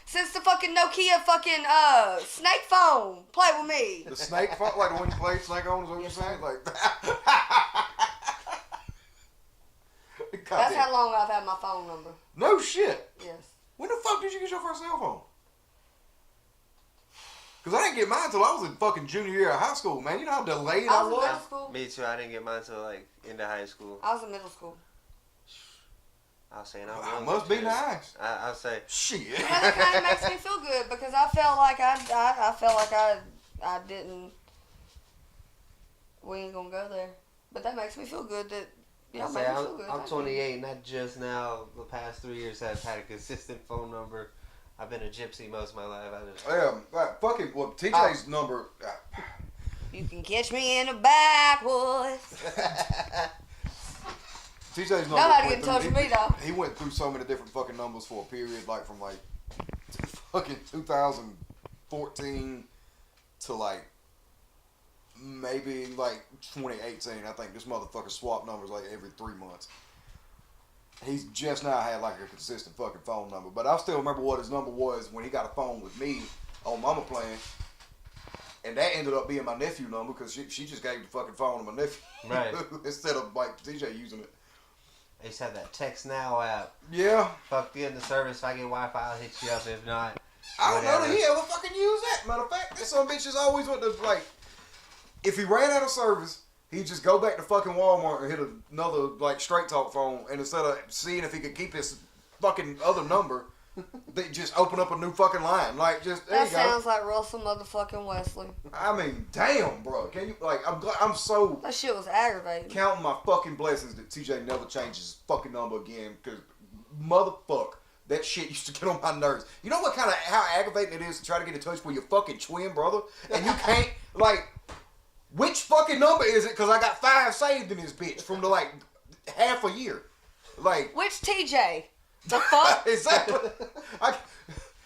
Since the fucking Nokia fucking snake phone. Play with me. The snake phone, like the one you played snake on, is what you're saying? Like, That's how long I've had my phone number. No shit. Yes. When the fuck did you get your first cell phone? Because I didn't get mine until I was in fucking junior year of high school, man. You know how delayed I I was in middle was? school. Me too. I didn't get mine until like into high school. I was in middle school. I was saying I I must be nice. I'll say Shit. Well, that kind of makes me feel good because I felt like I didn't. We ain't gonna go there, but that makes me feel good that y'all I make say me feel good. I'm Thank you. 28, and I just now the past 3 years have had a consistent phone number. I've been a gypsy most of my life. I just Fucking, well, TJ's number. You can catch me in the backwoods. TJ's number. Nobody went can touch through- me though. He went through so many different fucking numbers for a period, like from like fucking 2014 to like maybe like 2018. I think this motherfucker swapped numbers like every 3 months. He's just now had like a consistent fucking phone number, but I still remember what his number was when he got a phone with me on Mama Plan, and that ended up being my nephew number because she just gave the fucking phone to my nephew, Right. instead of like TJ using it. they used to have that Text Now app. Yeah. Fuck the end of service. If I get Wi-Fi, I'll hit you up. If not, I don't know whatever. that he ever fucking used that. Matter of fact, this some bitches always went to like, if he ran out of service, he'd just go back to fucking Walmart and hit another like straight talk phone, and instead of seeing if he could keep his fucking other number, they just open up a new fucking line. Like just there That you go. sounds like Russell motherfucking Wesley. I mean, damn, bro. Can you like? I'm so That shit was aggravating. counting my fucking blessings that TJ never changes his fucking number again, because motherfuck. That shit used to get on my nerves. You know what kind of how aggravating it is to try to get in touch with your fucking twin brother, and you can't like. Which fucking number is it? Because I got 5 saved in this bitch from the like half a year. Like Which TJ? The fuck? exactly.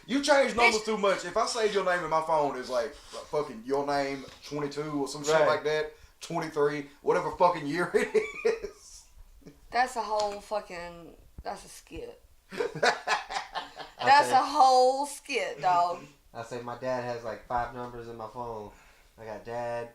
You change numbers too much. If I save your name in my phone, it's like fucking your name 22 or some shit Right. like that. 23, whatever fucking year it is. That's a whole fucking. That's a skit. I That's say- a whole skit, dog. I say my dad has like 5 numbers in my phone. I got dad,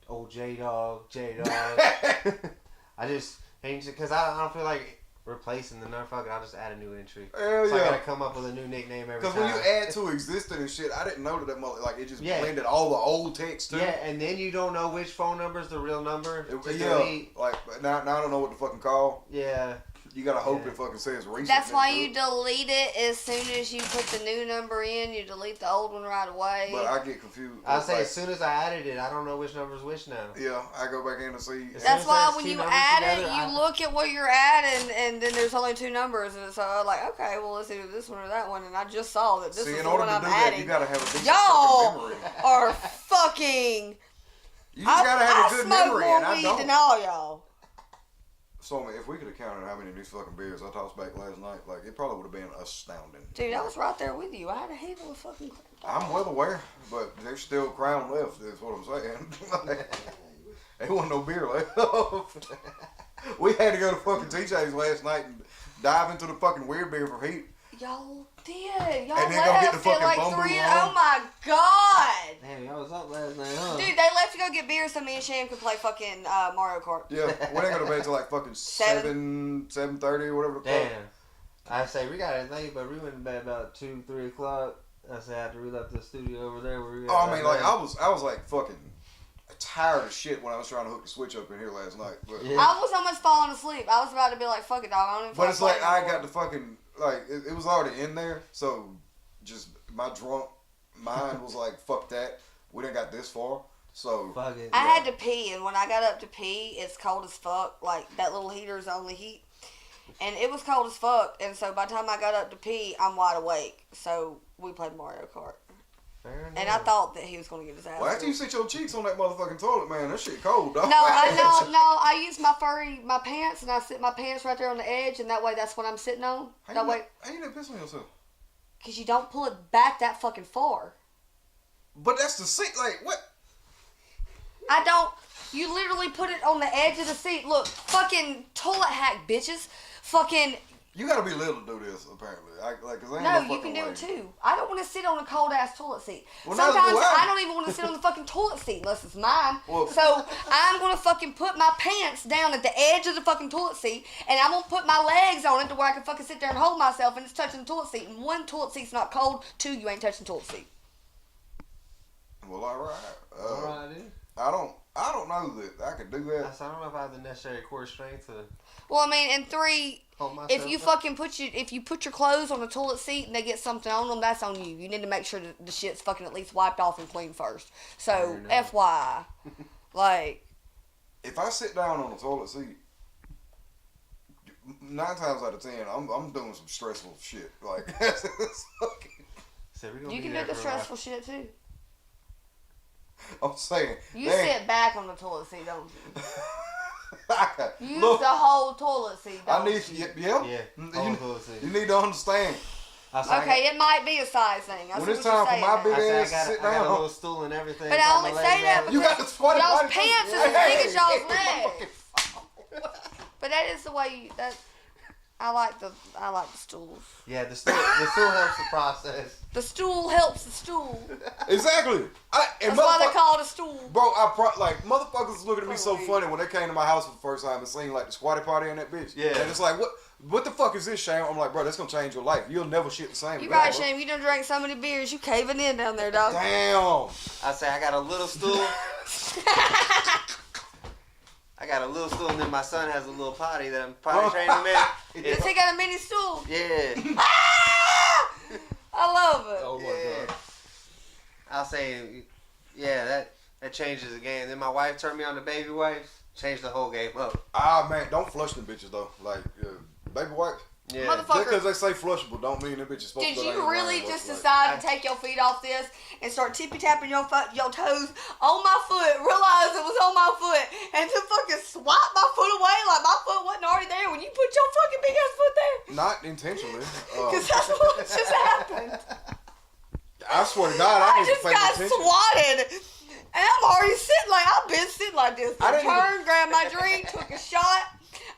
old J Dog. I just because I don't feel like replacing the number. Fuck it, I'll just add a new entry. Hell So I yeah. gotta come up with a new nickname every time. Because when you add to existing and shit, I didn't know that like it just Yeah. blended all the old text too. Yeah, and then you don't know which phone number is the real number. to Yeah, delete. like now I don't know what to fucking call. Yeah. You gotta hope Yeah. it fucking says recent. That's why next to you it. delete it as soon as you put the new number in. You delete the old one right away. But I get confused. I say Like, as soon as I added it, I don't know which number's which now. yeah, I go back in and see. As That's soon as why there's when two you numbers add it, together, you I- look at where you're at, and then there's only 2 numbers, and so I'm like, okay, well let's do this one or that one, and I just saw that this See, is in the order one to I'm do that, adding. you gotta have a decent Y'all fucking memory. are fucking. You just gotta have a good I smoke memory, more and I weed don't. than all y'all. Stormy, if we could have counted how many of these fucking beers I tossed back last night, like it probably would have been astounding. Dude, I was right there with you. I had a handle of fucking crap. I'm well aware, but there's still crown left. Is what I'm saying. There wasn't no beer left. We had to go to fucking TJ's last night and dive into the fucking weird beer for heat. Y'all did. Y'all And then go get the left at fucking like Bumble 3. Rum. Oh my god. Damn, y'all was up last night, huh? Dude, they left to go get beer so me and Sham could play fucking Mario Kart. Yeah, we ain't gonna bed till like fucking 7:30 or whatever the fuck. Damn. I say we got it late, but we went to bed about 2-3 o'clock. I say after we left the studio over there where we Oh, I mean, like I was like fucking tired of shit when I was trying to hook the switch up in here last night. But, Yeah. I was almost falling asleep. I was about to be like, fuck it, dog. I don't even but it's like I got the. the fucking like it was already in there, so just my drunk mind was like, fuck that. We didn't got this far, so Fuck it. I had to pee, and when I got up to pee, it's cold as fuck. Like, that little heater's only heat. And it was cold as fuck, and so by the time I got up to pee, I'm wide awake. So we played Mario Kart. Fair And I enough. thought that he was going to get his ass. Well, after you whooped. sit your cheeks on that motherfucking toilet, man, that shit cold, dog. No, I use my pants, and I sit my pants right there on the edge, and that way that's what I'm sitting on. That way, How you not piss on yourself? because you don't pull it back that fucking far. But that's the seat. Like what? I don't. You literally put it on the edge of the seat. Look, fucking toilet hack, bitches. Fucking. You gotta be little to do this, apparently. Cause I ain't No, no you can fucking do way. it too. I don't want to sit on a cold ass toilet seat. Well, neither Sometimes do I. I don't even want to sit on the fucking toilet seat unless it's mine. Well- So I'm gonna fucking put my pants down at the edge of the fucking toilet seat, and I'm gonna put my legs on it to where I can fucking sit there and hold myself, and it's touching the toilet seat. And 1, toilet seat's not cold. 2, you ain't touching the toilet seat. Well, all right. Alright, dude. I don't know that I could do that. I don't know if I have the necessary core strength to Well, I mean, and 3, hold myself if you up. fucking if you put your clothes on the toilet seat and they get something on them, that's on you. You need to make sure that the shit's fucking at least wiped off and clean first. So, Fair enough. FYI. Like, If I sit down on the toilet seat, 9 times out of 10, I'm doing some stressful shit. Like, it's fucking- So we gonna you be can there do the for a while. stressful shit too. I'm saying. You dang, sit back on the toilet seat, don't you? You use Look, the whole toilet seat, I don't need you? yeah. Yeah, You, whole toilet seat. you need to understand. I say Okay, it might be a size thing. I When see it's what you're time for saying my now. big I ass got sit a down. little stool and everything. But I got only my say legs that out. You got the squatty Y'all's potty. pants is as big as y'all's legs. But that is the way you, that. I like the stools. Yeah, the stool helps the process. The stool helps the stool. Exactly. That's why they call it a stool. Bro, like motherfuckers was looking at me so funny when they came to my house for the first time and seen like the squatty potty in that bitch. Yeah. And it's like, what the fuck is this, Shane? I'm like, bro, that's gonna change your life. You'll never shit the same. You again, right, bro. Shane. You done drank so many beers, you caving in down there, dog. Damn. I say I got a little stool. I got a little stool, and then my son has a little potty that I'm potty training him in. Does he got a mini stool? Yeah. I love it. Oh my Yeah. god. I'll say, yeah, that changes the game. Then my wife turned me on to baby wipes, changed the whole game up. Ah man, don't flush them bitches though. Like baby wipes. Yeah. Just Motherfucker. because they say flushable, don't mean that bitch is supposed Did to. you go really down just like, decide to take your feet off this and start tippy tapping your toes on my foot, realize it was on my foot, and to fucking swap my foot away like my foot wasn't already there when you put put your fucking big ass foot there? Not intentionally. Because that's what just happened. I swear to God, I I didn't just pay got attention. swatted. And I'm already sitting like, I've been sitting like this. I I didn't turned, grabbed my drink, took a shot.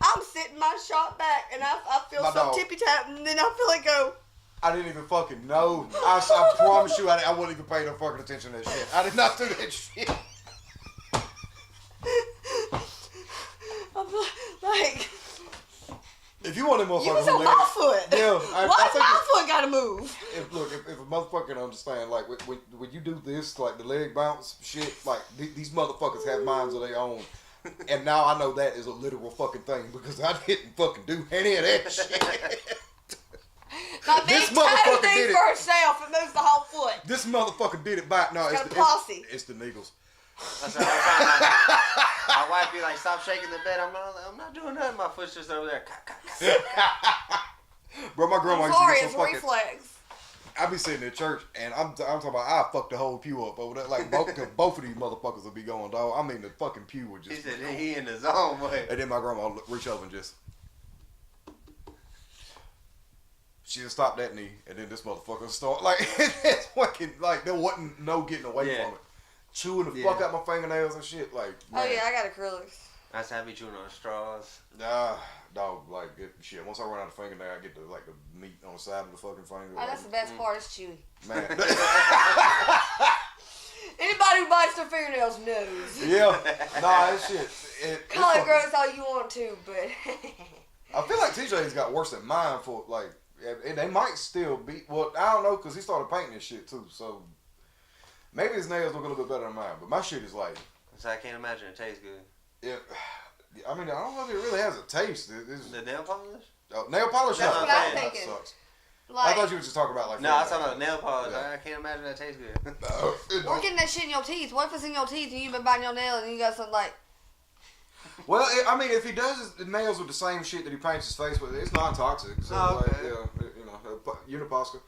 I'm sitting my shot back, and I feel My some dog. tippy tap, and then I feel it go. I didn't even fucking know. I promise you, I wasn't even paying no fucking attention to that shit. I did not do that shit. I'm like, If you want them motherfuckers you was who on my foot. Yeah, Why think my foot gotta move? if a motherfucker can understand, like when you do this, like the leg bounce shit, like these motherfuckers have minds of their own. And now I know that is a literal fucking thing because I didn't fucking do any of that shit. My big This tiny motherfucker thing did it. for herself, it moves the whole foot. This motherfucker did it back. No, Got a posse. it's the niggles. That's what my wife be like, stop shaking the bed. I'm not doing nothing. My foot's just over there. Bro, my grandma I'm used sorry, to get it's so fucking. reflex. I be sitting in church and I'm talking about I fucked the whole pew up over there. Like both of these motherfuckers would be going, dog. I mean the fucking pew would He just. said he in the zone, boy. And then my grandma would reach over and just. She'd stop that knee, and then this motherfucker would start like it's fucking like there wasn't no getting away from it. Chewing the fuck out my fingernails and shit. Like, man. Oh yeah, I got acrylics. That's how I be chewing on straws. Nah, dog. Like, shit. Once I run out of fingernail, I get the meat on the side of the fucking finger. Oh, that's the best part. It's chewy. Man. Anybody who bites their fingernails knows. Yeah. Nah, that shit. Call it gross all you want to, but I feel like TJ's got worse than mine for like. And they might still be. Well, I don't know because he started painting this shit too. So maybe his nails look a little bit better than mine. But my shit is like. So I can't imagine it tastes good. Yeah. I mean, I don't know if it really has a taste. It's, The nail polish? nail polish. That's yeah, what I'm that thinking. Sucks. I like thought you were just talking about like. No, I was talking about nail polish. Yeah. I can't imagine that tastes good. we're getting that shit in your teeth. What if it's in your teeth and you've been biting your nail and you got something like Well, I mean, if he does his nails with the same shit that he paints his face with, it's non-toxic. So, okay. like, yeah, you know, Uniposca,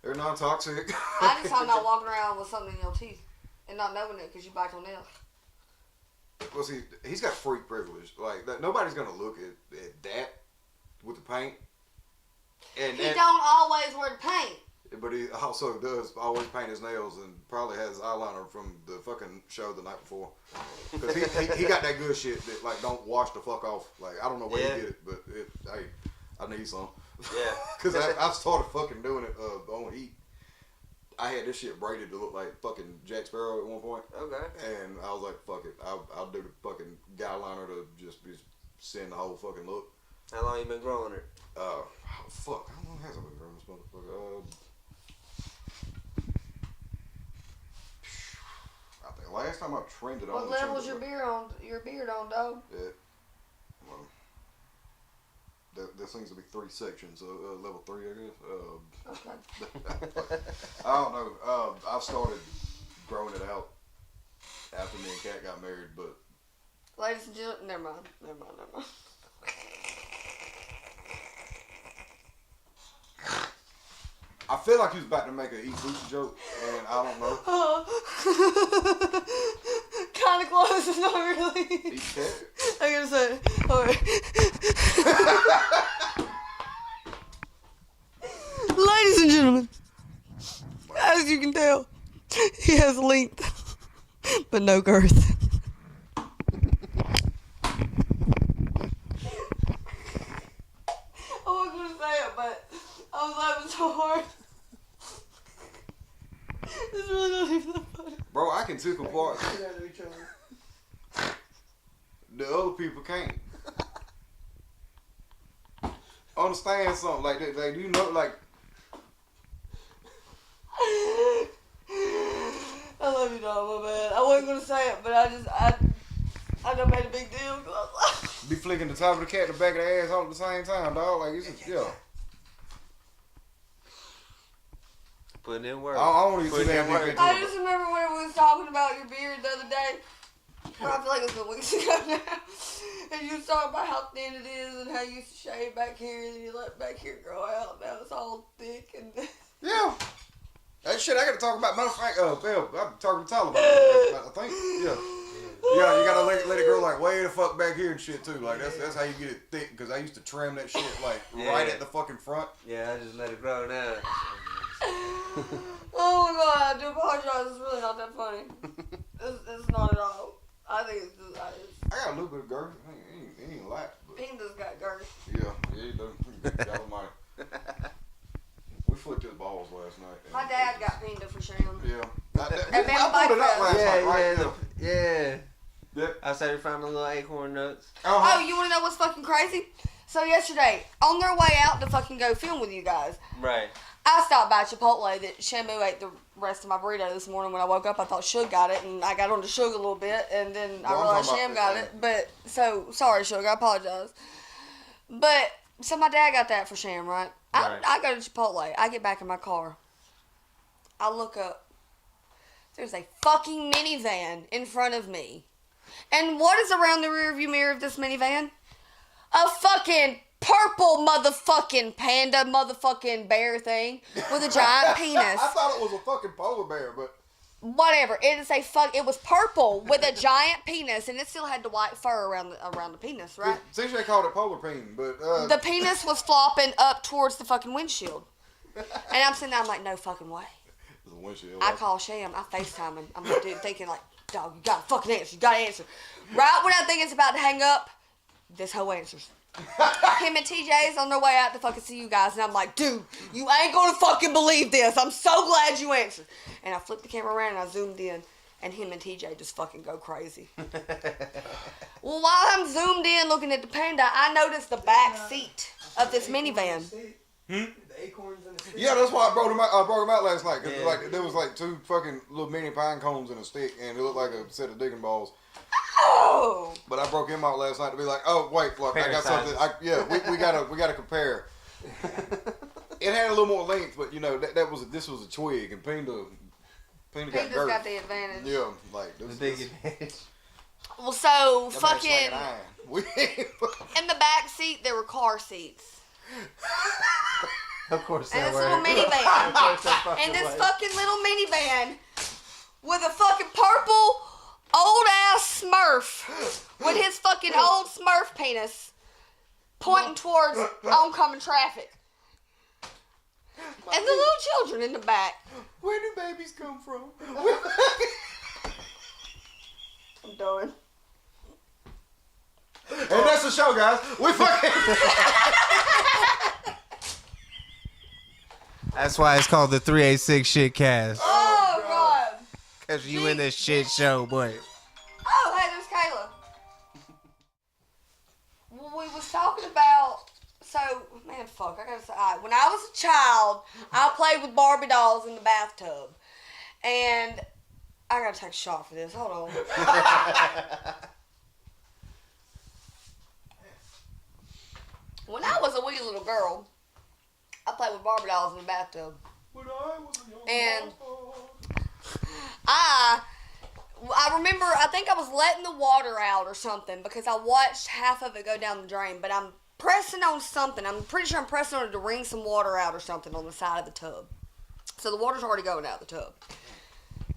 they're non-toxic. I just I'm not walking around with something in your teeth and not knowing it because you bite your nails. Well, see, he's got freak privilege. Like, nobody's gonna look at that with the paint. And Don't always wear the paint. but he also does always paint his nails and probably has eyeliner from the fucking show the night before. Because he got that good shit that like don't wash the fuck off. Like I don't know where he get it, but hey, I need some. Yeah. Because I started fucking doing it on heat. I had this shit braided to look like fucking Jack Sparrow at one point. Okay. And I was like, fuck it. I'll do the fucking guy liner to just be send the whole fucking look. How long you been growing it? Fuck. How long has I been growing this motherfucker? I think last time I trimmed it on. What level's your beard on? Your beard on, dog? Yeah. Well, there seems to be 3 sections. Level 3, I guess. Okay. I don't know. I started growing it out after me and Kat got married, but Ladies and gentlemen, never mind. I feel like he was about to make an eat Gucci joke, and I don't know. Kind of close, not really. Eat Kat? I'm gonna say, alright. Ladies and gentlemen, as you can tell, he has length, but no girth. I wasn't gonna say it, but I was laughing so hard. It's really not even that funny. Bro, I can tickle parts. The other people can't. Understand something like that. Like, you know, like, I love you, dog, my bad. I wasn't gonna say it, but I done made a big deal. be flicking the top of the cat and the back of the ass all at the same time, dog. Like, it's just, yeah. Putting in work. I don't want to get too Putting damn in deep work. into I it. just remember when we was talking about your beard the other day. I feel like it was a weeks ago now. And you was talking about how thin it is and how you used to shave back here and you let back here grow out. Now it's all thick and Yeah. That shit I gotta talk about. Matter of fact, I'm talking to Tyler about it. I think. Yeah. Yeah, you gotta let it grow go like way the fuck back here and shit too. Like that's how you get it thick. Because I used to trim that shit like right at the fucking front. Yeah, I just let it grow now. Oh my god, I do apologize. It's really not that funny. It's not at all. I think it's just. I got a little bit of girth. It ain't a lot. Panda's got girth. Yeah, he does. God almighty. We flicked his balls last night. My dad got Panda for Sham. Yeah. I Bama pulled it out bike last night, right? Yeah. Yep. I started finding the little acorn nuts. Oh, you want to know what's fucking crazy? So yesterday, on their way out to fucking go film with you guys, Right. I stopped by Chipotle that Shamu ate the rest of my burrito this morning. When I woke up, I thought Suge got it, and I got on to Suge a little bit, and then I realized Sham got it. But, so, sorry, Suge, I apologize. But, so my dad got that for Sham, right? I go to Chipotle. I get back in my car. I look up. There's a fucking minivan in front of me. And what is around the rearview mirror of this minivan? A fucking purple motherfucking panda motherfucking bear thing with a giant penis. I thought it was a fucking polar bear, but Whatever. It is it was purple with a giant penis, and it still had the white fur around the penis, right? CJ called it polar peen, but The penis was flopping up towards the fucking windshield. And I'm sitting there, I'm like, no fucking way. it's a windshield. I call Sham, I FaceTime him. I'm like, dude, thinking like, dog, you gotta fucking answer. You gotta answer. Right when I think it's about to hang up, this hoe answers. Him and TJ's on their way out to fucking see you guys, and I'm like, dude, you ain't gonna fucking believe this. I'm so glad you answered. And I flipped the camera around and I zoomed in, and him and TJ just fucking go crazy. Well, while I'm zoomed in looking at the Panda, I noticed the back seat of this minivan. The acorns in the seat. Yeah, that's why I brought him out last night. Cause like there was like two fucking little mini pine cones in a stick, and it looked like a set of digging balls. Oh! But I broke him out last night to be like, oh wait, look, I got something. We gotta compare. It had a little more length, but you know this was a twig, and Panda got Panda's girth. got the advantage. Yeah, like The big advantage. Well, so that fucking man's like an iron. in the back seat there were car seats. Of course And that this little worked. minivan. Of course that fucking And this worked. fucking little minivan with a fucking purple old ass Smurf with his fucking old Smurf penis pointing towards oncoming traffic. And the little children in the back. Where do babies come from? I'm done. And that's the show, guys. We fucking. That's why it's called the 386 ShitCast. Oh, God. Cause you in this shit show, boy. Oh, hey, there's Kayla. Well, we was talking about, man, fuck, I gotta say, all right, when I was a child, I played with Barbie dolls in the bathtub. And I gotta take a shot for this, hold on. When I was a wee little girl, I played with Barbie dolls in the bathtub. And I remember, I think I was letting the water out or something because I watched half of it go down the drain, but I'm pressing on something. I'm pretty sure I'm pressing on it to wring some water out or something on the side of the tub. So the water's already going out of the tub.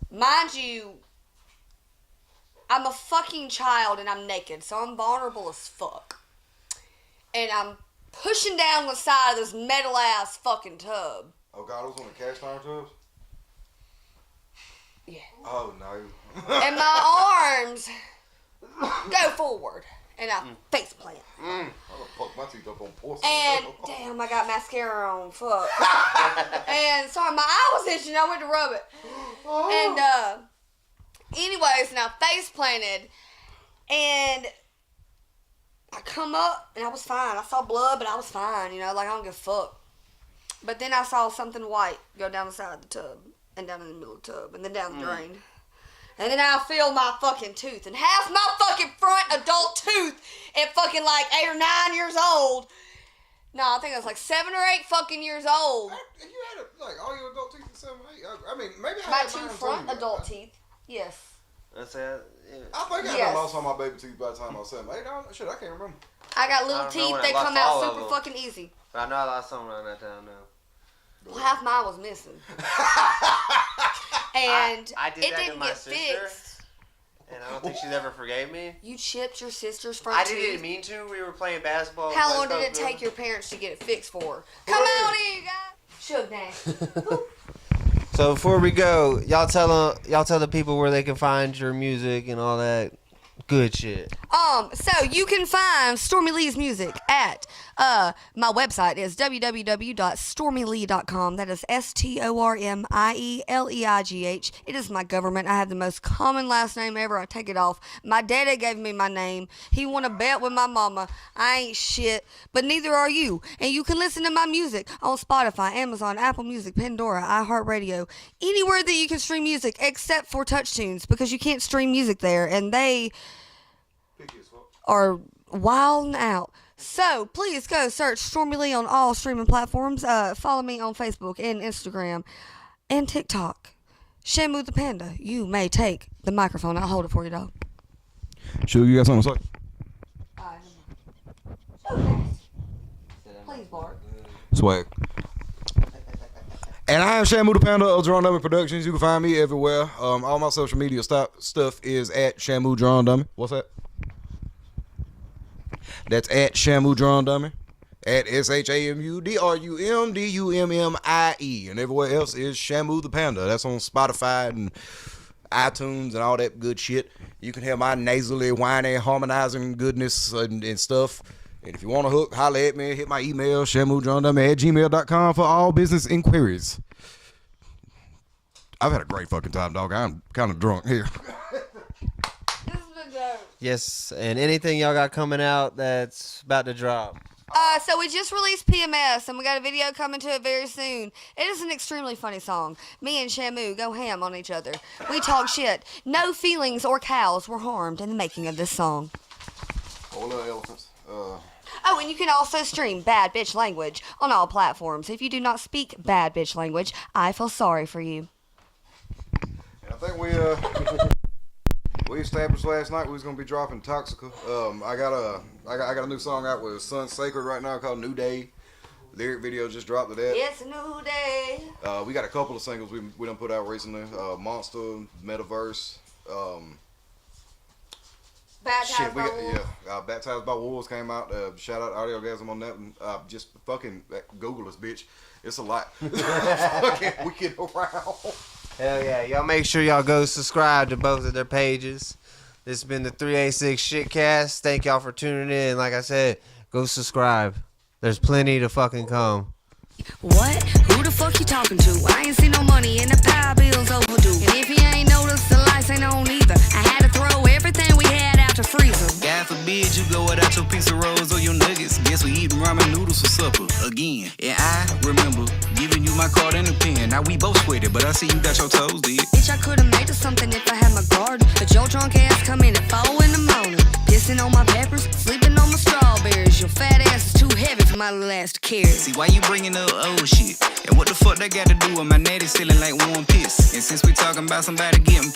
Mind you, I'm a fucking child and I'm naked, so I'm vulnerable as fuck. And I'm pushing down the side of this metal ass fucking tub. Oh God, it was on the cast iron tubs. Yeah. Oh no. And my arms go forward. And I face plant. I'm gonna fuck my teeth up on porcelain. And damn, I got mascara on. Fuck. And sorry, my eye was itching. I went to rub it. And anyways, now face planted, and I come up and I was fine. I saw blood, but I was fine. You know, like I don't give a fuck. But then I saw something white go down the side of the tub and down in the middle of the tub and then down the drain. And then I feel my fucking tooth. And half my fucking front adult tooth at fucking like 8 or 9 years old. No, I think I was like 7 or 8 fucking years old. You had like all your adult teeth at 7 or 8. I mean, maybe I My had 2 mine front too. adult teeth. Yes. That's it. Yeah. I think I Yes. lost all my baby teeth by the time I was 7 or 8. Shit, I can't remember. I got I little don't know teeth when I that lost come all out of super them. fucking easy. But I know I lost some around that time now. Well, half mine was missing. And I did it that to didn't my get sister. fixed. And I don't think she's ever forgave me. You chipped your sister's front I tooth. didn't mean to. We were playing basketball. How long did it take your parents to get it fixed for? Come on in, you guys. Shook down. So before we go, y'all tell the people where they can find your music and all that good shit. So you can find Stormy Leigh's music at my website is www.stormyleigh.com. That is StormieLeigh. It is my government. I have the most common last name ever. I take it off. My daddy gave me my name. He won a bet with my mama. I ain't shit, but neither are you. And you can listen to my music on Spotify, Amazon, Apple Music, Pandora, iHeartRadio, anywhere that you can stream music except for TouchTunes, because you can't stream music there, and they are wilding out. So please go search Stormy Leigh on all streaming platforms. Follow me on Facebook and Instagram and TikTok. Shamu the Panda. You may take the microphone. I'll hold it for you, dog. Sugar, you got something to say? Please, Bart. Swag. And I am Shamu the Panda of Drawn Dummy Productions. You can find me everywhere. All my social media stuff is at Shamu Drawn Dummy. What's that? That's at Shamu Drawn Dummy. At ShamudRummie. And everywhere else is Shamu the Panda. That's on Spotify and iTunes and all that good shit. You can hear my nasally, whiny, harmonizing goodness and stuff. And if you want to hook, holler at me. Hit my email, shamudrawndummy@gmail.com for all business inquiries. I've had a great fucking time, dog. I'm kind of drunk here. Yes, and anything y'all got coming out that's about to drop. So we just released PMS, and we got a video coming to it very soon. It is an extremely funny song. Me and Shamu go ham on each other. We talk shit. No feelings or cows were harmed in the making of this song. All the elephants. Oh, and you can also stream Bad Bitch Language on all platforms. If you do not speak Bad Bitch Language, I feel sorry for you. And I think we established last night we was gonna be dropping Toxica. I got a new song out with Sun Sacred right now called New Day. Lyric video just dropped to that. It's a new day. We got a couple of singles we done put out recently. Monster, Metaverse. Baptized by Wolves. Baptized by Wolves came out. Shout out Audiogasm on that one. Just fucking Google us, bitch. It's a lot. Fucking we get around. Hell yeah. Y'all make sure y'all go subscribe to both of their pages. This has been the 386 ShitCast. Thank y'all for tuning in. Like I said, go subscribe. There's plenty to fucking come. What? Who the fuck you talking to? I ain't seen no money and the power bill's overdue. And if you ain't noticed, the lights ain't on either. I had to throw everything we had out to freezer. God forbid you go without your piece of rolls or your nuggets. Guess we eating ramen noodles for supper again. And I remember giving you my card and a pen. Now we both sweated, but I see you got your toes did. Bitch, I could've made it something if I had my garden. But your drunk ass come in at 4 in the morning. Pissing on my peppers, sleeping on my strawberries. Your fat ass is too heavy for my little ass to carry. See why you bringing up old shit? And what the fuck that got to do with my natty feeling like warm piss? And since we talking about somebody getting